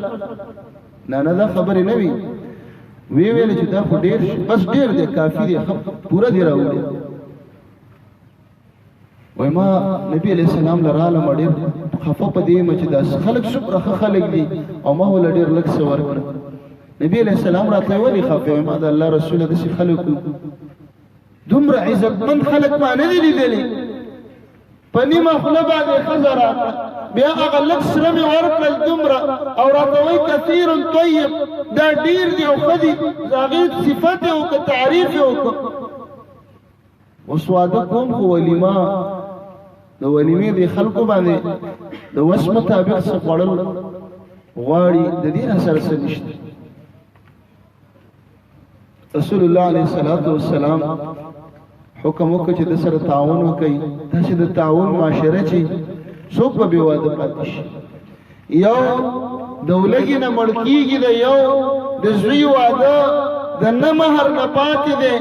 نه نه دا خبرې نه وي. وی ویل چې دا خو ډېر بس ډېر دی کافي دی پوره دی راوړی. وای ما نبی علیہ السلام لرالم ډېر خفه په دې یم چې داسې خلک څومره ښه خلک دي او ما وله ډېر لږ څه ورکړه. نبی علیہ السلام راته ولې خفه وای ما د الله رسوله داسې خلکو دومره عزتمند خلک ما نه دي لیدلي، په نیمه خوله باندې ښځه راکړه، بیا هغه لږ سره مې ورکړل دومره او راته وایي کثیر طیب دا ډېر دی او ښه دي، د هغې صفت یې وکړه تعریف یې وکړه. اوس واده کوم خو ولیمه د ولیمې د خلکو باندې د وس مطابق څه خوړل غواړي د دې نه سره څه نشته. رسول الله علیه السلام حکم وکړ چې د سره تعاون وکړي، داسې د تعاون معاشره چې څوک به بې واده پاتې شي. یو د ولږې نه مړ کېږي، د یو د زوی واده د نه مهر نه پاتې دی،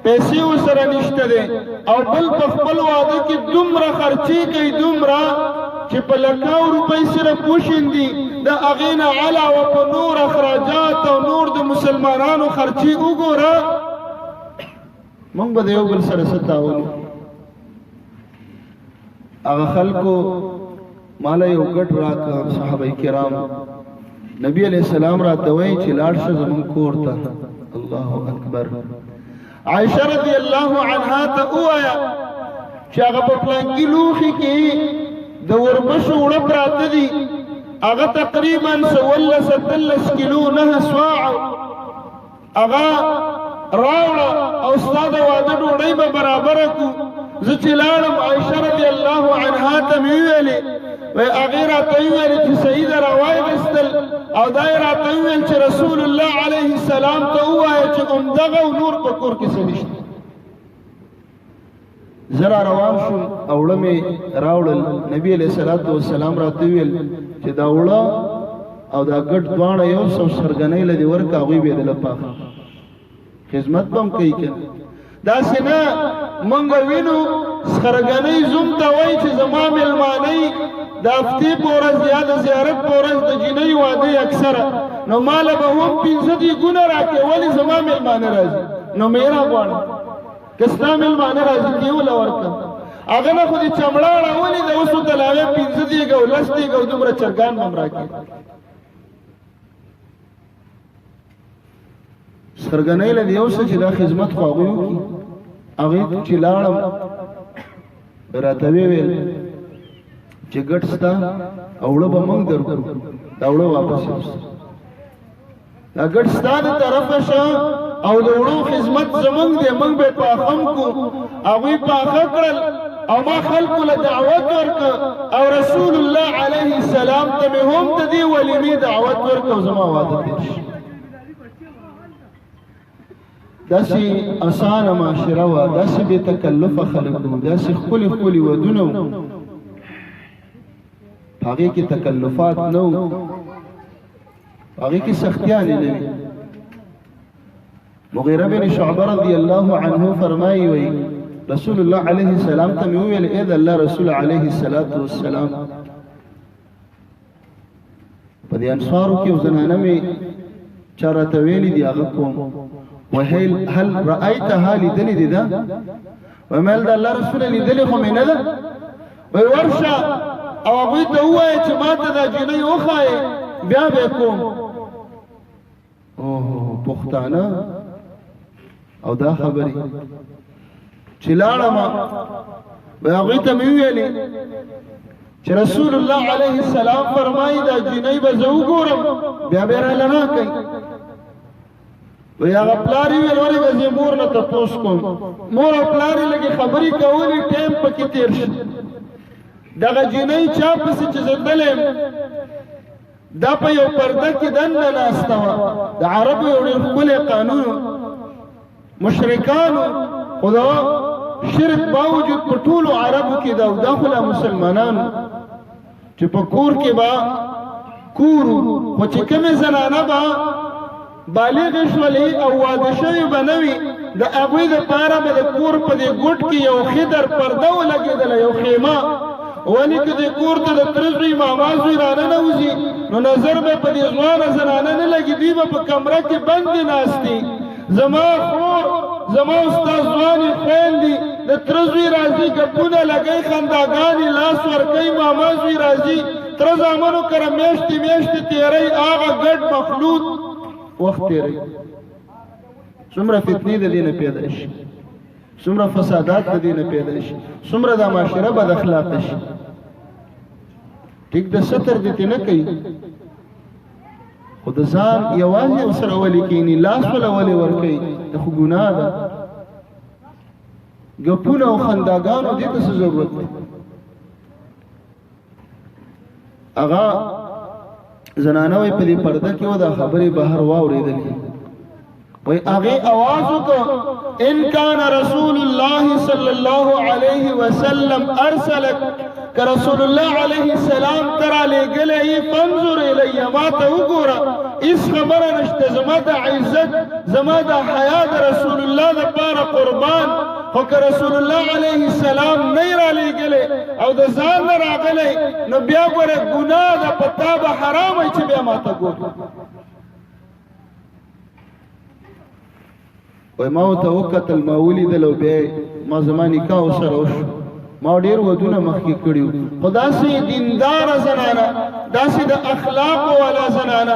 پیسې ورسره نشته دی، او بل په خپل واده کې دومره خرچې کوي دومره چې په لکاو روپۍ صرف وشیندي، د هغې نه علاوه په نور اخراجات او نور د مسلمانانو خرچې وګوره. موږ به د یو بل سره څه تعاون وکړو. هغه خلکو ماله یو ګټ راکړه صحابه کرام، نبی علیہ السلام راته وایي چې لاړ شه زموږ کور ته. الله اکبر. عائشہ رضی اللہ عنہا تا اوایا چې هغه په پلانکي لوښي کې د وربشو اوړه پراته دي، هغه تقریبا 17 کیلو 9 سواع هغه راوړه او ستا د واده ډوډۍ به برابره کړو. زه چې لاړم عائشہ رضی الله عنها ته مې وویلې، وایي هغې راته وویلې چې صحیح ده راواغېستل او دا یې راته وویل چې رسول الله علیه السلام ته ووایه چې همدغه او نور په کور کې څه نشته. زه را روان شوم او اوړه مې راوړل. نبي علیه السلام راته وویل چې دا اوړه او دا ګډ دواړه یو څو سرګنۍ لدی ورکا غوی به دل پاک خدمت بم کوي کنه دا سینا مونږ وینو سرګنۍ زوم ته وای چې زما ملمانی د هفتې پورې زیاده زیارت پورې د جنۍ واده اکثره نو مال به هم 500 ګونه راکې ولی زما ملمانه راځي نو میرا غواړم کستا ملمانه راځي کیول ورکا هغه نه خو دې چمړه راولي د اوسو تلاوه 500 دی ګو لستی ګو دومره چرګان هم راکې سرګنۍ لدی یو څه چې دا خدمت خو هغه کی هغه چې لاړم راته ویل چې ګټ ستا اوړه به مونږ درکو دا اوړه واپس یوسه دا ګټ ستا د طرفه شه او د اوړو خدمت زمونږ دی مونږ به پاخم کو هغوی پاخه کړل او ما خلکو له دعوت ورکړه او رسول الله علیه السلام ته مې هم د دې ولیمې دعوت ورکړه او زما واده تېر شي داسې اسانه معاشره وه داسې بې تکلفه خلک وو داسې ښکلي ښکلي ودونه وو هغې کې تکلفات نه وو هغې کې سختیانې نه وي مغیره بن شعبه رضی الله عنه فرمایي وی رسول الله علیه السلام ته مې وویل ای د الله رسول علیه السلام په دې انصارو کې یو زنانه مې چا راته ویلي دي هغه کوم هل رأيتها لیدلې دي دا ومل د الله رسول لیدلې خو مې نه ده وی ورشه او هغوی ته ووایه چې ما ته دا جنۍ وښایې بیا به کوم اوه پښتانه او دا خبرې چې لاړم وی هغوی ته مې وویلې چې رسول الله علیه السلام فرمایي دا جنۍ به زه وګورم بیا به راله نه کوي وی هغه پلار یې ویل ولې به زه مور نه تپوس کوم مور او پلار یې لږې خبرې کولې ټایم پکې تېر شي دغه جنۍ چا پسې چې زه تلم دا په یو پرده کې دننه ناسته وه د عربو یو ډېر ښکلی قانون مشرکانو خو د شرک باوجود په ټولو عربو کې دا خو لا مسلمانانو چې په کور کې به کور خو چې کومې زنانه به بالغ شولې او واده شوې به نه وي د هغوی دپاره به د کور په دې ګوټ کې یو خدر پرده ولګېدله یو خیمه ولې که دې کور ته د تره زوی ماما زوی راننوځي نو نظر به په دې ځوانه زنانه نه لګي دوی به په کمره کې بندې ناستې زما خور زما ستا ځوانې خویندې د تره زوی راځي ګپونه لګئ خنداګانې لاس ورکوي ماما زوی راځي تره زامنو کره میاشتې میاشتې تېروي هغه ګډ مخلوط وخت تیری څومره فتنې د دې نه پیدا شي څومره فسادات د دې نه پیدا شي څومره دا معاشره بد اخلاقه شي ټیک د ستر دې نه کوي خو د ځان یوازې ورسره ولي کښېني لاس وله ولې ورکوي د خو ګناه ده ګپونه او خنداګانو دې ته څه ضرورت دی هغه زنانه وی په دې پرده کې و دا خبرې بهر واورېدلې وی هغې اواز وکړه ان کان رسول الله صلی الله علیه وسلم ارسلک که رسول الله علیه السلام ترا لېږلی فانظر الی ما ته وګوره هېڅ خبره نشته زما د عزت زما د حیا د رسول الله دپاره قربان خو که رسول الله علیه السلام نه یې رالیږلی او د ځان نه راغلی نو بیا ګوره ګناه ده په تا به حرام وی چې بیا ما ته ګورو وی ما ورته وکتل ما ولیدل او بیا ما زما نکاح ورسره وشو ما ډېر ودونه مخکې کړي وو خو داسې دینداره زنانه داسې د اخلاقو والا زنانه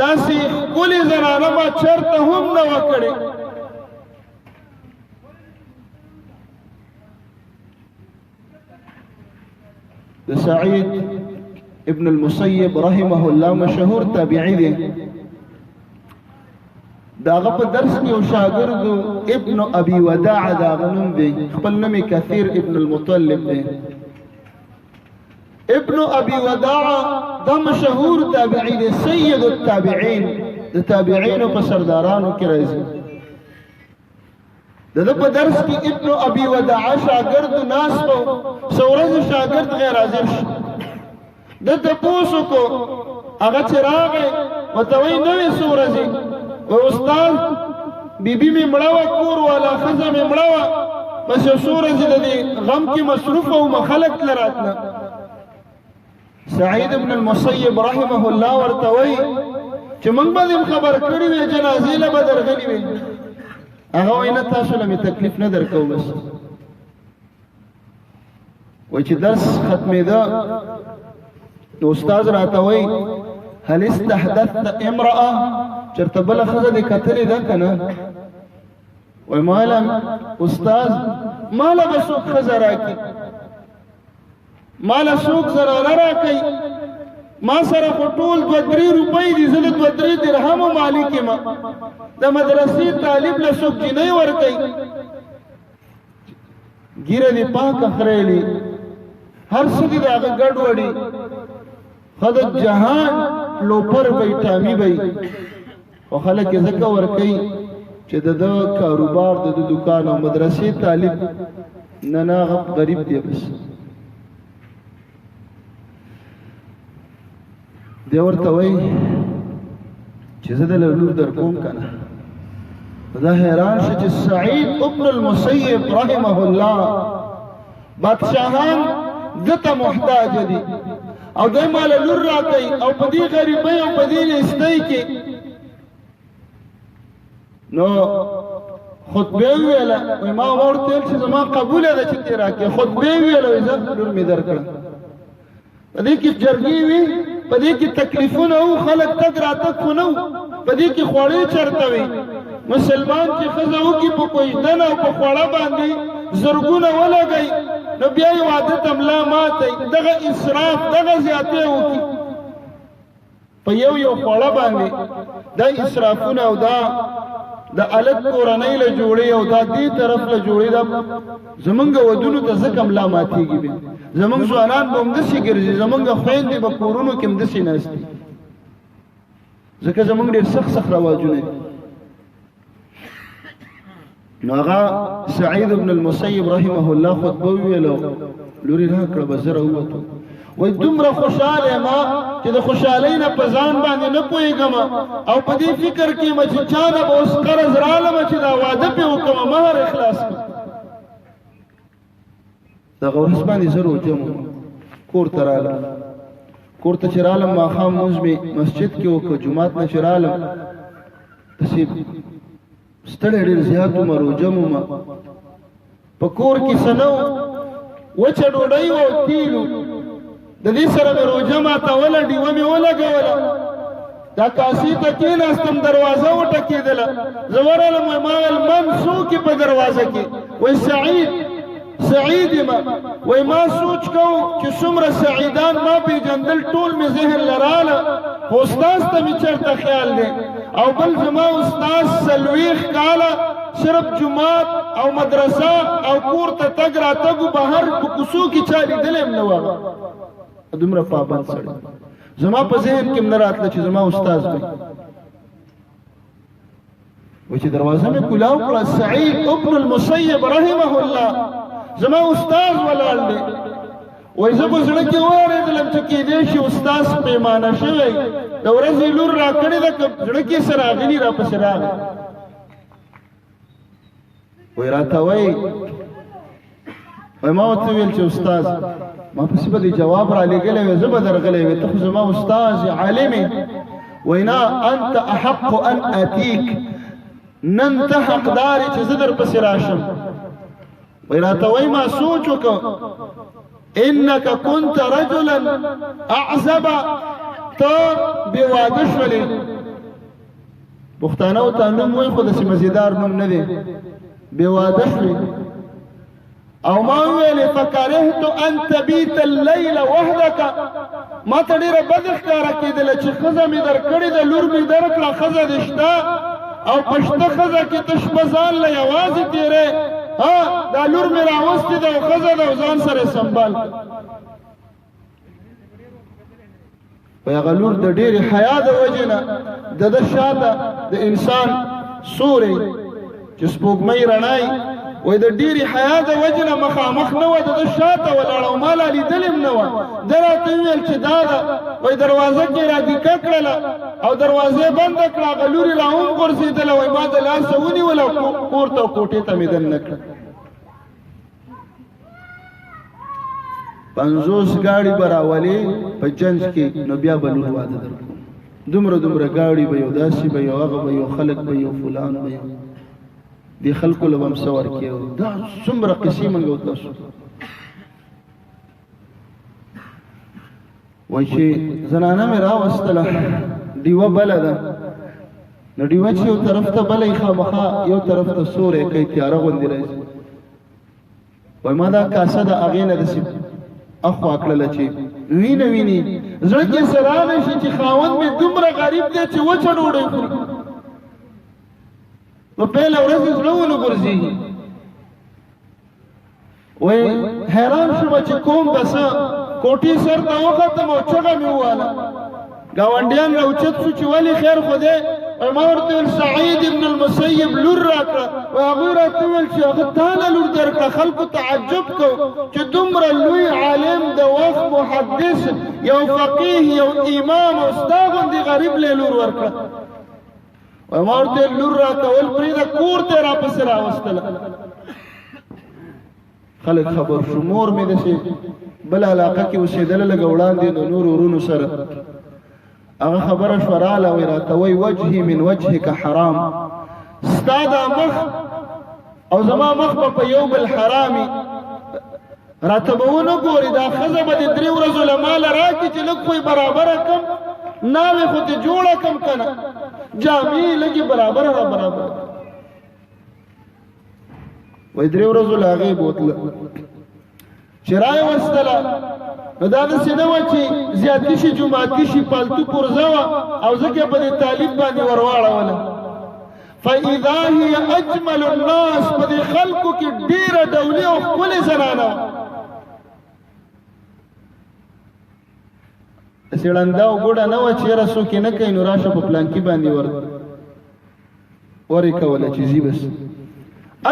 داسې ښکلې زنانه ما چېرته هم نه وه کړې د سعید ابن المسیب رحمه الله مشهور تابعی دی داغه په درس کې یو شاګرد ابن ابي وداع داغه نوم دی خپل نوم کثیر ابن المطلب دی ابن ابي وداع دا مشهور تابعی دی سید التابعین د تابعین په سردارانو کې راځي دغه په درس کې ابن ابي وداع شاګرد ناس په سورز شاګرد غیر حاضر شو د تاسو کو هغه چې راغی ورته وایي نوې څو ورځې وایي استاد بیبي مې مړه وه کور والا ښځه مې مړه وه بس یو څو ورځې د دې غم کې مصروفه وم خلک تله راتله سعید ابن المسیب رحمه الله ورته وایي چې موږ به دې خبر کړي وې جنازې له به درغلي وې هغه وایي نه تاسو له مې تکلیف نه درکوو بس وایي چې درس ختمېده نو استاد راته وایي هل استحدثت امرأة چرته بله ښځه دې کتلې ده که نه وایي ماله استاد ماله به څوک ښځه راکړي ماله څوک زنانه راکوي ما سره خو ټول 2-3 روپۍ دي زه د 2-3 درهمو مالک یم د مدرسې طالب له څوک جینۍ ورکوي ګیره دې پاکه خریلي هر څه دي د هغه ګډوډي ښه د جهان لوپر وی ټامي وی خو خلک یې ځکه ورکوي چې د ده کاروبار د ده دکان او مدرسې طالب نه نه هغه غریب دی بس دی ورته وایي چې زه دله لور در کوم که نه دا حیران شه چې سعید ابن المسیب رحمه الله بادشاهان ده ته محتاج دي او دی ماله لور راکوي او په دې غریبۍ او په دې نیستۍ کې نو خطبه ویله وایي ما ورته ویل چې زما قبوله ده چې ته راکړې خطبه ویله وایي زه لور مې درکړه په دې کې جرګې وي په دې کې تکلیفونه وو خلک تګ راتګ خو نه وو په دې کې خوړې چرته وي مسلمان چې ښځه وکړي په کوژدنه او په خوړه باندې زرګونه ولګوي نو بیا یې واده ته ملا ماتوي دغه اسراف دغه زیاتې وکړي په یو یو خوړه باندې دا اسرافونه او دا د الګ کورنۍ له جوړې او دا دې طرف له جوړې دا زمونږ ودونو ته ځکه ملا ماتېږي بیا زمونږ ځوانان به همداسې ګرځي زمونږ خویندې به کورونو کې همداسې ناستي ځکه زمونږ ډېر سخت سخت رواجونه دي نو هغه سعید ابن المسیب رحمه الله خطبه وویله لورې راکړه به زه راووتم وایي دومره خوشحاله یم چې د خوشحالۍ نه په ځان باندې نه پوهېږم او په دې فکر کې یم چې چا نه به اوس قرض رالم چې دا واده پرې وکړم مهر اخلاص کړم دغه ورځ باندې زه روجم وم کور ته رالم کور ته چې رالم ماښام لمونځ مې مسجد کې وکړ جومات نه چې رالم داسې ستړی ډېر زیات وم روجم وم په کور کې څه نه وچه ډوډۍ وه او تیل د دې سره مې روژه ماتوله ډیوه مې ولګوله دا کاسې ته کېناستم دروازه وټکېدله زه ورغلم وایي ما ویل من څوک په دروازه کې وایي سعید یم وایي ما سوچ کوو چې څومره سعیدان ما پېژندل ټول مې ذهن لراله خو استاذ ته مې چېرته خیال دی او بل زما استاذ 40 کاله صرف جماعت او مدرسه او کور ته تګ راتګ بهر په کوڅو کې چا لیدلی هم نه و دومره پابند سړی زما په ذهن کې هم نه راتله چې زما استاذ دی وایي چې دروازه مې کولاو کړه سعید ابن المسیب رحمه الله زما استاذ ولاړ دی وایي زه په زړه کې واورېدلم چې کېدی شي استاذ پیمانه شوی د ورځې لور راکړې ده که زړه کې څه راغلي راپسې راغی وایي راته وایي ما ورته ویل چې استاذ ما پسې به دې جواب را لېږلی وی زه به درغلی وی ته خو زما استاذ عالم یې وایي نه انت احق ان اتیک نن ته حقدار یې چې زه درپسې راشم وایي راته وایي ما سوچ وکړ انک كنت رجلا اعزب ته بې واده شولې پښتانه ورته نوم وایي خو داسې مزېدار نوم نه دی بې واده شوې او ما ویلې فکرهت ان تبیت الليل وحدک ما ته ډېره بد ښکاره کېدله چې ښځه مې درکړې ده لور مې درکړه ښځه دې شته او په شته ښځه کې ته شپه ځان له یوازې تېرې دا لور مې راوستې ده او ښځه ده او ځان سره سنبال په هغه لور د ډېرې حیا د وجې نه د ده شاته د انسان سوری چې سپوږمۍ رڼایي وای د ډیرې حیا د وجې نه مخامخ نه وه د ده شاته ولاړه او ما لا لیدلې هم نه وه ده راته وویل چې دا ده وای دروازه کې را دیکه کړله او دروازې بنده کړه هغه لورې را هم غورځېدله وای ما د لاسه ونیول او کور ته او کوټې ته مې دننه کړه 50 ګاډي به راولې په جنج کې نو بیا به لور واده درکړو دومره ګاډي به یو داسې به یو هغه به یو خلک به یو فلان به یو دې خلکو له به هم څه ورکړي دا څومره قصې موږ تاسو وایي چې زنانه مې راوستله ډیوه بله ده نو ډیوه چې یو طرف ته بله یې خامخا یو طرف ته سوری کوي تیاره غوندې راځي وایي ما دا کاسه د هغې نه داسې اخوا کړله چې ویني زړه کې سره نه شي چې خاوند مې دومره غریب دی چې وچه ډوډۍ خوري نو پهله ورځ یې زړه ونه غورځېږي وایي حیران شومه چې کوم به څه کوټې سر ته وختم او چغه مې وواله ګاونډیان راوچت شو چې ولې خیر خو دی ما ورته ویل سعید ابن المسیب لور راکړه و هغوی راته ویل چې هغه تا له لور درکړه خلکو تعجب کو چې دومره لوی عالم د وخت محدث یو فقیه یو امام او ستا غوندې غریب له لور ورکړه و ما ورته ویل لور راکول پرېږده کور ته یې راپسې راوستله خلک خبر شو مور مې داسې بله علاقه کې اوسېدله لږه وړاندې د نورو ورونو سره هغه خبره شوه راله وایي راته وایي وجهي من وجهک حرام ستا دا مخ او زما مخ به په یو بل حرامي راته به ونه ګوري دا ښځه به د 3 ورځو له ماله راکړي چې لږ خو یې برابره کړم ناوې خو دې جوړه کړم که نه جامې یې لږې برابره را برابره وایي 3 ورځو له هغې بوتله چې رایې وستله نو دا داسې نه وه چې زیاتي شي جوماتي شي پالتو پرزه وه او ځکه په دې طالب باندې ور واړوله فاذا هي اجمل الناس په دې خلکو کې ډېره ډولي او ښکلې زنانه وه داسې ړنده او ګوډه نه وه چې یاره څوک یې نه کوي نو راشه په پلانکي باندې ورې کوله چې ځي بس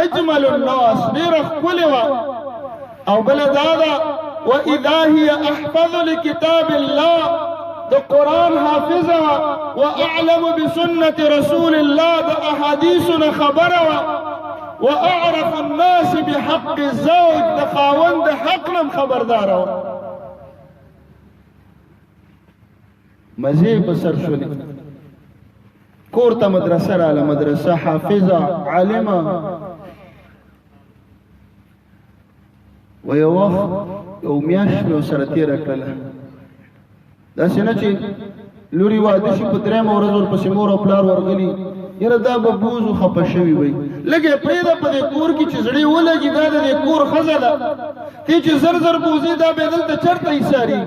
اجمل الناس ډېره ښکلې وه او بله دا ده وإذا هي أحفظ لكتاب الله ده قرآن حافظة وأعلم بسنة رسول الله ده أحاديثنا خبره وأعرف الناس بحق الزوج ده خاوند ده حقنا خبرداره مزيد بسر شولي كورتا مدرسة على مدرسة حافظة عالمة ویو وخت یو میاشت مې ورسره تېره کړله داسې نه چې لورې واده شي په 3مه ورځ ورپسې مور او پلار ورغلي یاره دا به بوز و خفه شوي وی لږ یې پرېږده په دې کور کې چې زړې ولګي دا د دې کور ښځه ده تی چې زر بوزي دا بیا دلته چېرته ایسارېږي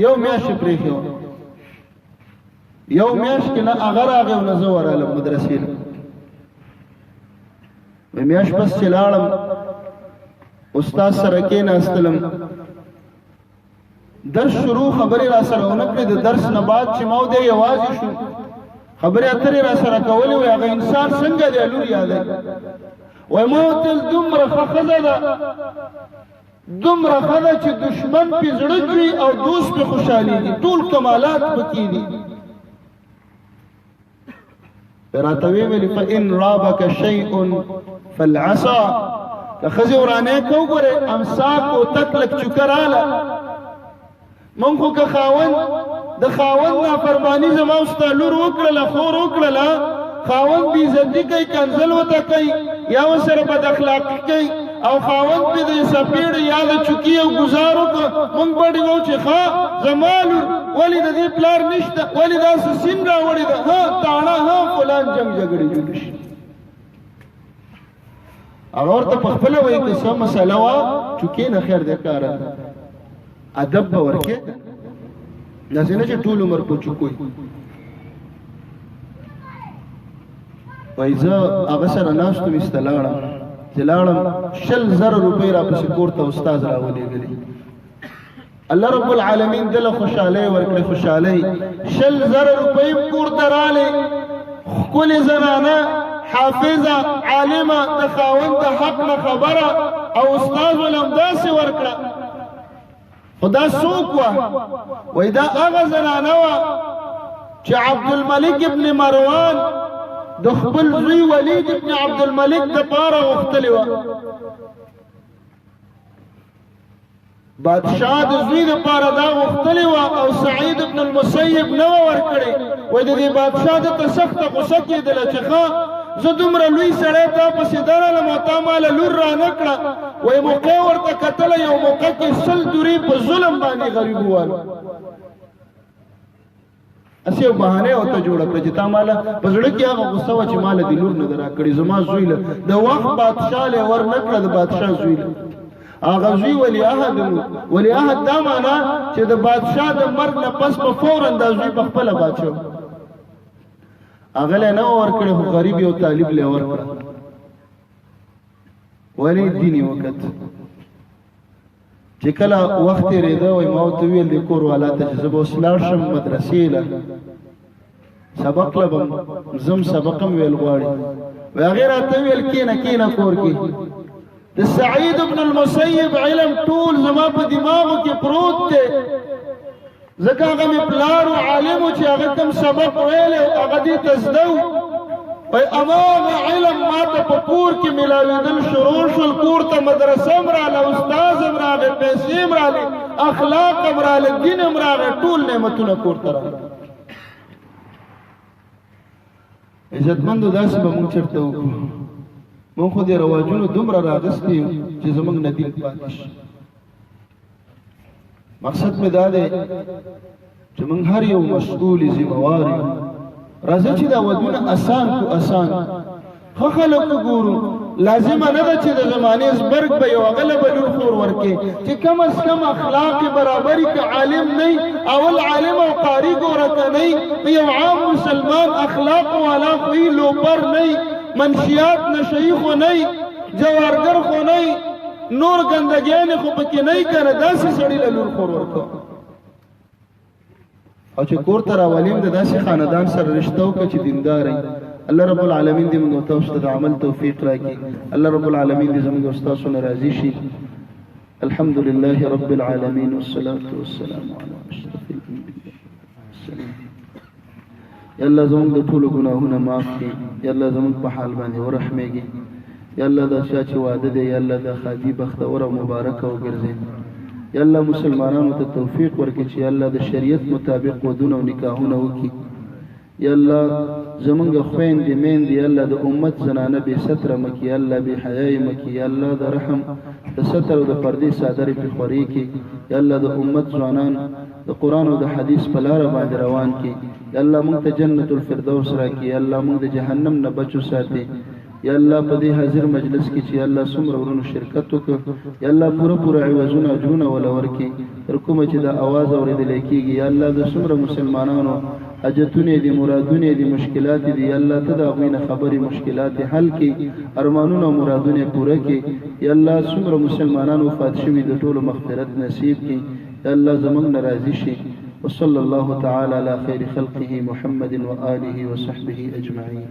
یو میاشت یې پرېښې وه یو میاشت کې نه هغه راغی او نه زه ورغلم مدرسې ته وایي میاشت پس چې لاړم استاد سره کېناستلم درس شروع خبرې را سره ونه کړې د درس نه بعد چې ما او دی یوازې شو خبرې اترې را سره کولې وایي هغه انسان څنګه دی لور یادوي وایي ما ورته ویل دومره ښه ښځه ده دومره ښه ده چې دشمن پې زړه جوړي او دوست پې خوشحالېږي ټول کمالات پکې دي راته ویې ویلې فإن رابک شیء فالعصا که ښځې ورانې که وګورې امساک او تک لک چوکه راله مونږ خو که خاوند د خاوند نافرماني زما او ستا لور وکړله خور وکړله خاوند بېعزتي کوي کنځل ورته کوي یا ورسره بد اخلاقي کوي او خاوند پې د سپېړې یا د چوکي او ګزار وکړه مونږ بډې وو چې ښه زما لور ولې د دې پلار نشته ولې داسې سیم راوړې ده ها تاڼه ها فلان جنګ جګړې جوړې شي هغه ورته په خپله وایي که څه مسله وه چوکې نه خیر دی کاره ادب به ورکې داسې نه چې ټول عمر په چوکو وي وایي زه هغه سره ناستو مې سته لاړم چې لاړم 20,000 روپۍ راپسې کور ته استاد راولېږلي الله رب العالمین دله خوشحالۍ ورکړې خوشحالۍ 20,000 روپۍ کور ته رالې ښکلې زنانه حافظه عالمه د خاوند د حق نه خبره او استاد ولهم داسې ورکړه خدا څوک وه وایي دا هغه زنانه وه چې عبدالملک ابن مروان د خپل زوی ولید ابن عبدالملک دپاره غوښتلې وه بادشاہ د زوی دپاره دا غوښتلې وه او سعید ابن المسیب نه وه ورکړې وایي د دې بادشاہ دته سخته غوسه کېدله چې ښه زه دومره لوی سړی تا پسې درغلم او تا ماله لور رانه کړه وایي موقع ورته کتله یو موقع کې 100 دورې په ظلم باندې غریب ووالو اسی یو بهانه ورته جوړه کړه چې تا ماله په زړه کې هغه غوسه وه چې ماله دې لور نه ده راکړې زما زوی له د وخت بادشاه له ور نه کړه د بادشاه زوی له هغه زوی ولیعهد ولیعهد دا معنا چې د بادشاه د مرګ نه پس په فورا دا زوی په خپله بادشاه هغه له نه ورکړې خو غریب یو طالب له ورکړه ولې دیني وخت چې کله وخت تېرېده وایي ما ورته وویل د کور والا ته چې زه به اوس لاړ شم مدرسې له سبق له به ځم سبق هم ویل غواړي وایي هغې راته وویل کېنه کېنه کور کې د سعید ابن المسیب علم ټول زما په دماغو کې پروت دی ځکه هغه مې پلار و عالم و چې هغه کوم سبق ویلی هغه دې ته زده و وایي هماغه علم ما ته په کور کې میلاوېدل شروع شول کور ته مدرسه هم راغله استاز هم راغی پیسې هم راغلې اخلاق هم راغله دین هم راغی ټول نعمتونه کور ته راغله عزتمندو داسې به مونږ چېرته وکړو مونږ خو دې رواجونو دومره راغستي یو چې زموږ نه دین پاتې شي مقصد مې دا دی چې مونږ هر یو مسؤول ذمهوار یو راځه چې دا ودونه اسان کو اسان ښه خلک وګورو لازمه نه ده چې د زمانې زبرګ به یو هغه له به لور خور ورکړي چې کم از کم اخلاق برابري که عالم نه اول عالم او قاري ګوره که نه یو عام مسلمان اخلاق والا خو لوپر نه منشیات نشئی خو نه جوارګر خو نه نور ګندګیانې خو پکې نه که نه داسې سړي له لور خور ورکړه او چې کور ته راولیم د داسې خاندان سره رشته وکړه چې دیندار وي الله رب العالمین دې موږ تاسو ته د عمل توفیق راکړي الله رب العالمین دې زموږ او ستاسو نه راضي شي الحمد لله رب العالمین والصلاة والسلام على اشرف الانبیاء یا الله زموږ د ټولو ګناهونه معاف کړي یا الله زموږ په حال باندې ورحمېږي یا الله دا چا چې واده دی یا الله دا ښادي بختور او مبارکه وګرځي یا الله مسلمانانو ته توفیق ورکړي چې یا الله د شریعت مطابق ودونه او نکاحونه وکړي یا الله زمونږ خویندې میندې یا الله د امت زنانه بې ستره مه کړي یا الله بې حیایي مه کړي یا الله د رحم د ستر او د پردې څادرې پرې خورې کړي یا الله د امت ځوانان د قرآن او د حدیث په لاره باندې روان کړي یا الله موږ ته جنت الفردوس راکړي یا الله موږ د جهنم نه بچو ساتي یا الله په دې حاضر مجلس کې چې الله څومره ورونو شرکت وکړ یا الله پوره عوضونه اجرونه ولا ورکړي تر کومه چې دا اواز اورېدلی کېږي یا الله د څومره مسلمانانو حاجتونه دي مرادونه دي مشکلات دي یا الله ته د هغوی نه خبرې مشکلات حل کړي ارمانونه او مرادونه پوره کړي یا الله څومره مسلمانان وفات شوي د ټولو مغفرت نصیب کړي یا الله زموږ نه راضي شي وصلى الله تعالى على خير خلقه محمد وآله وصحبه أجمعين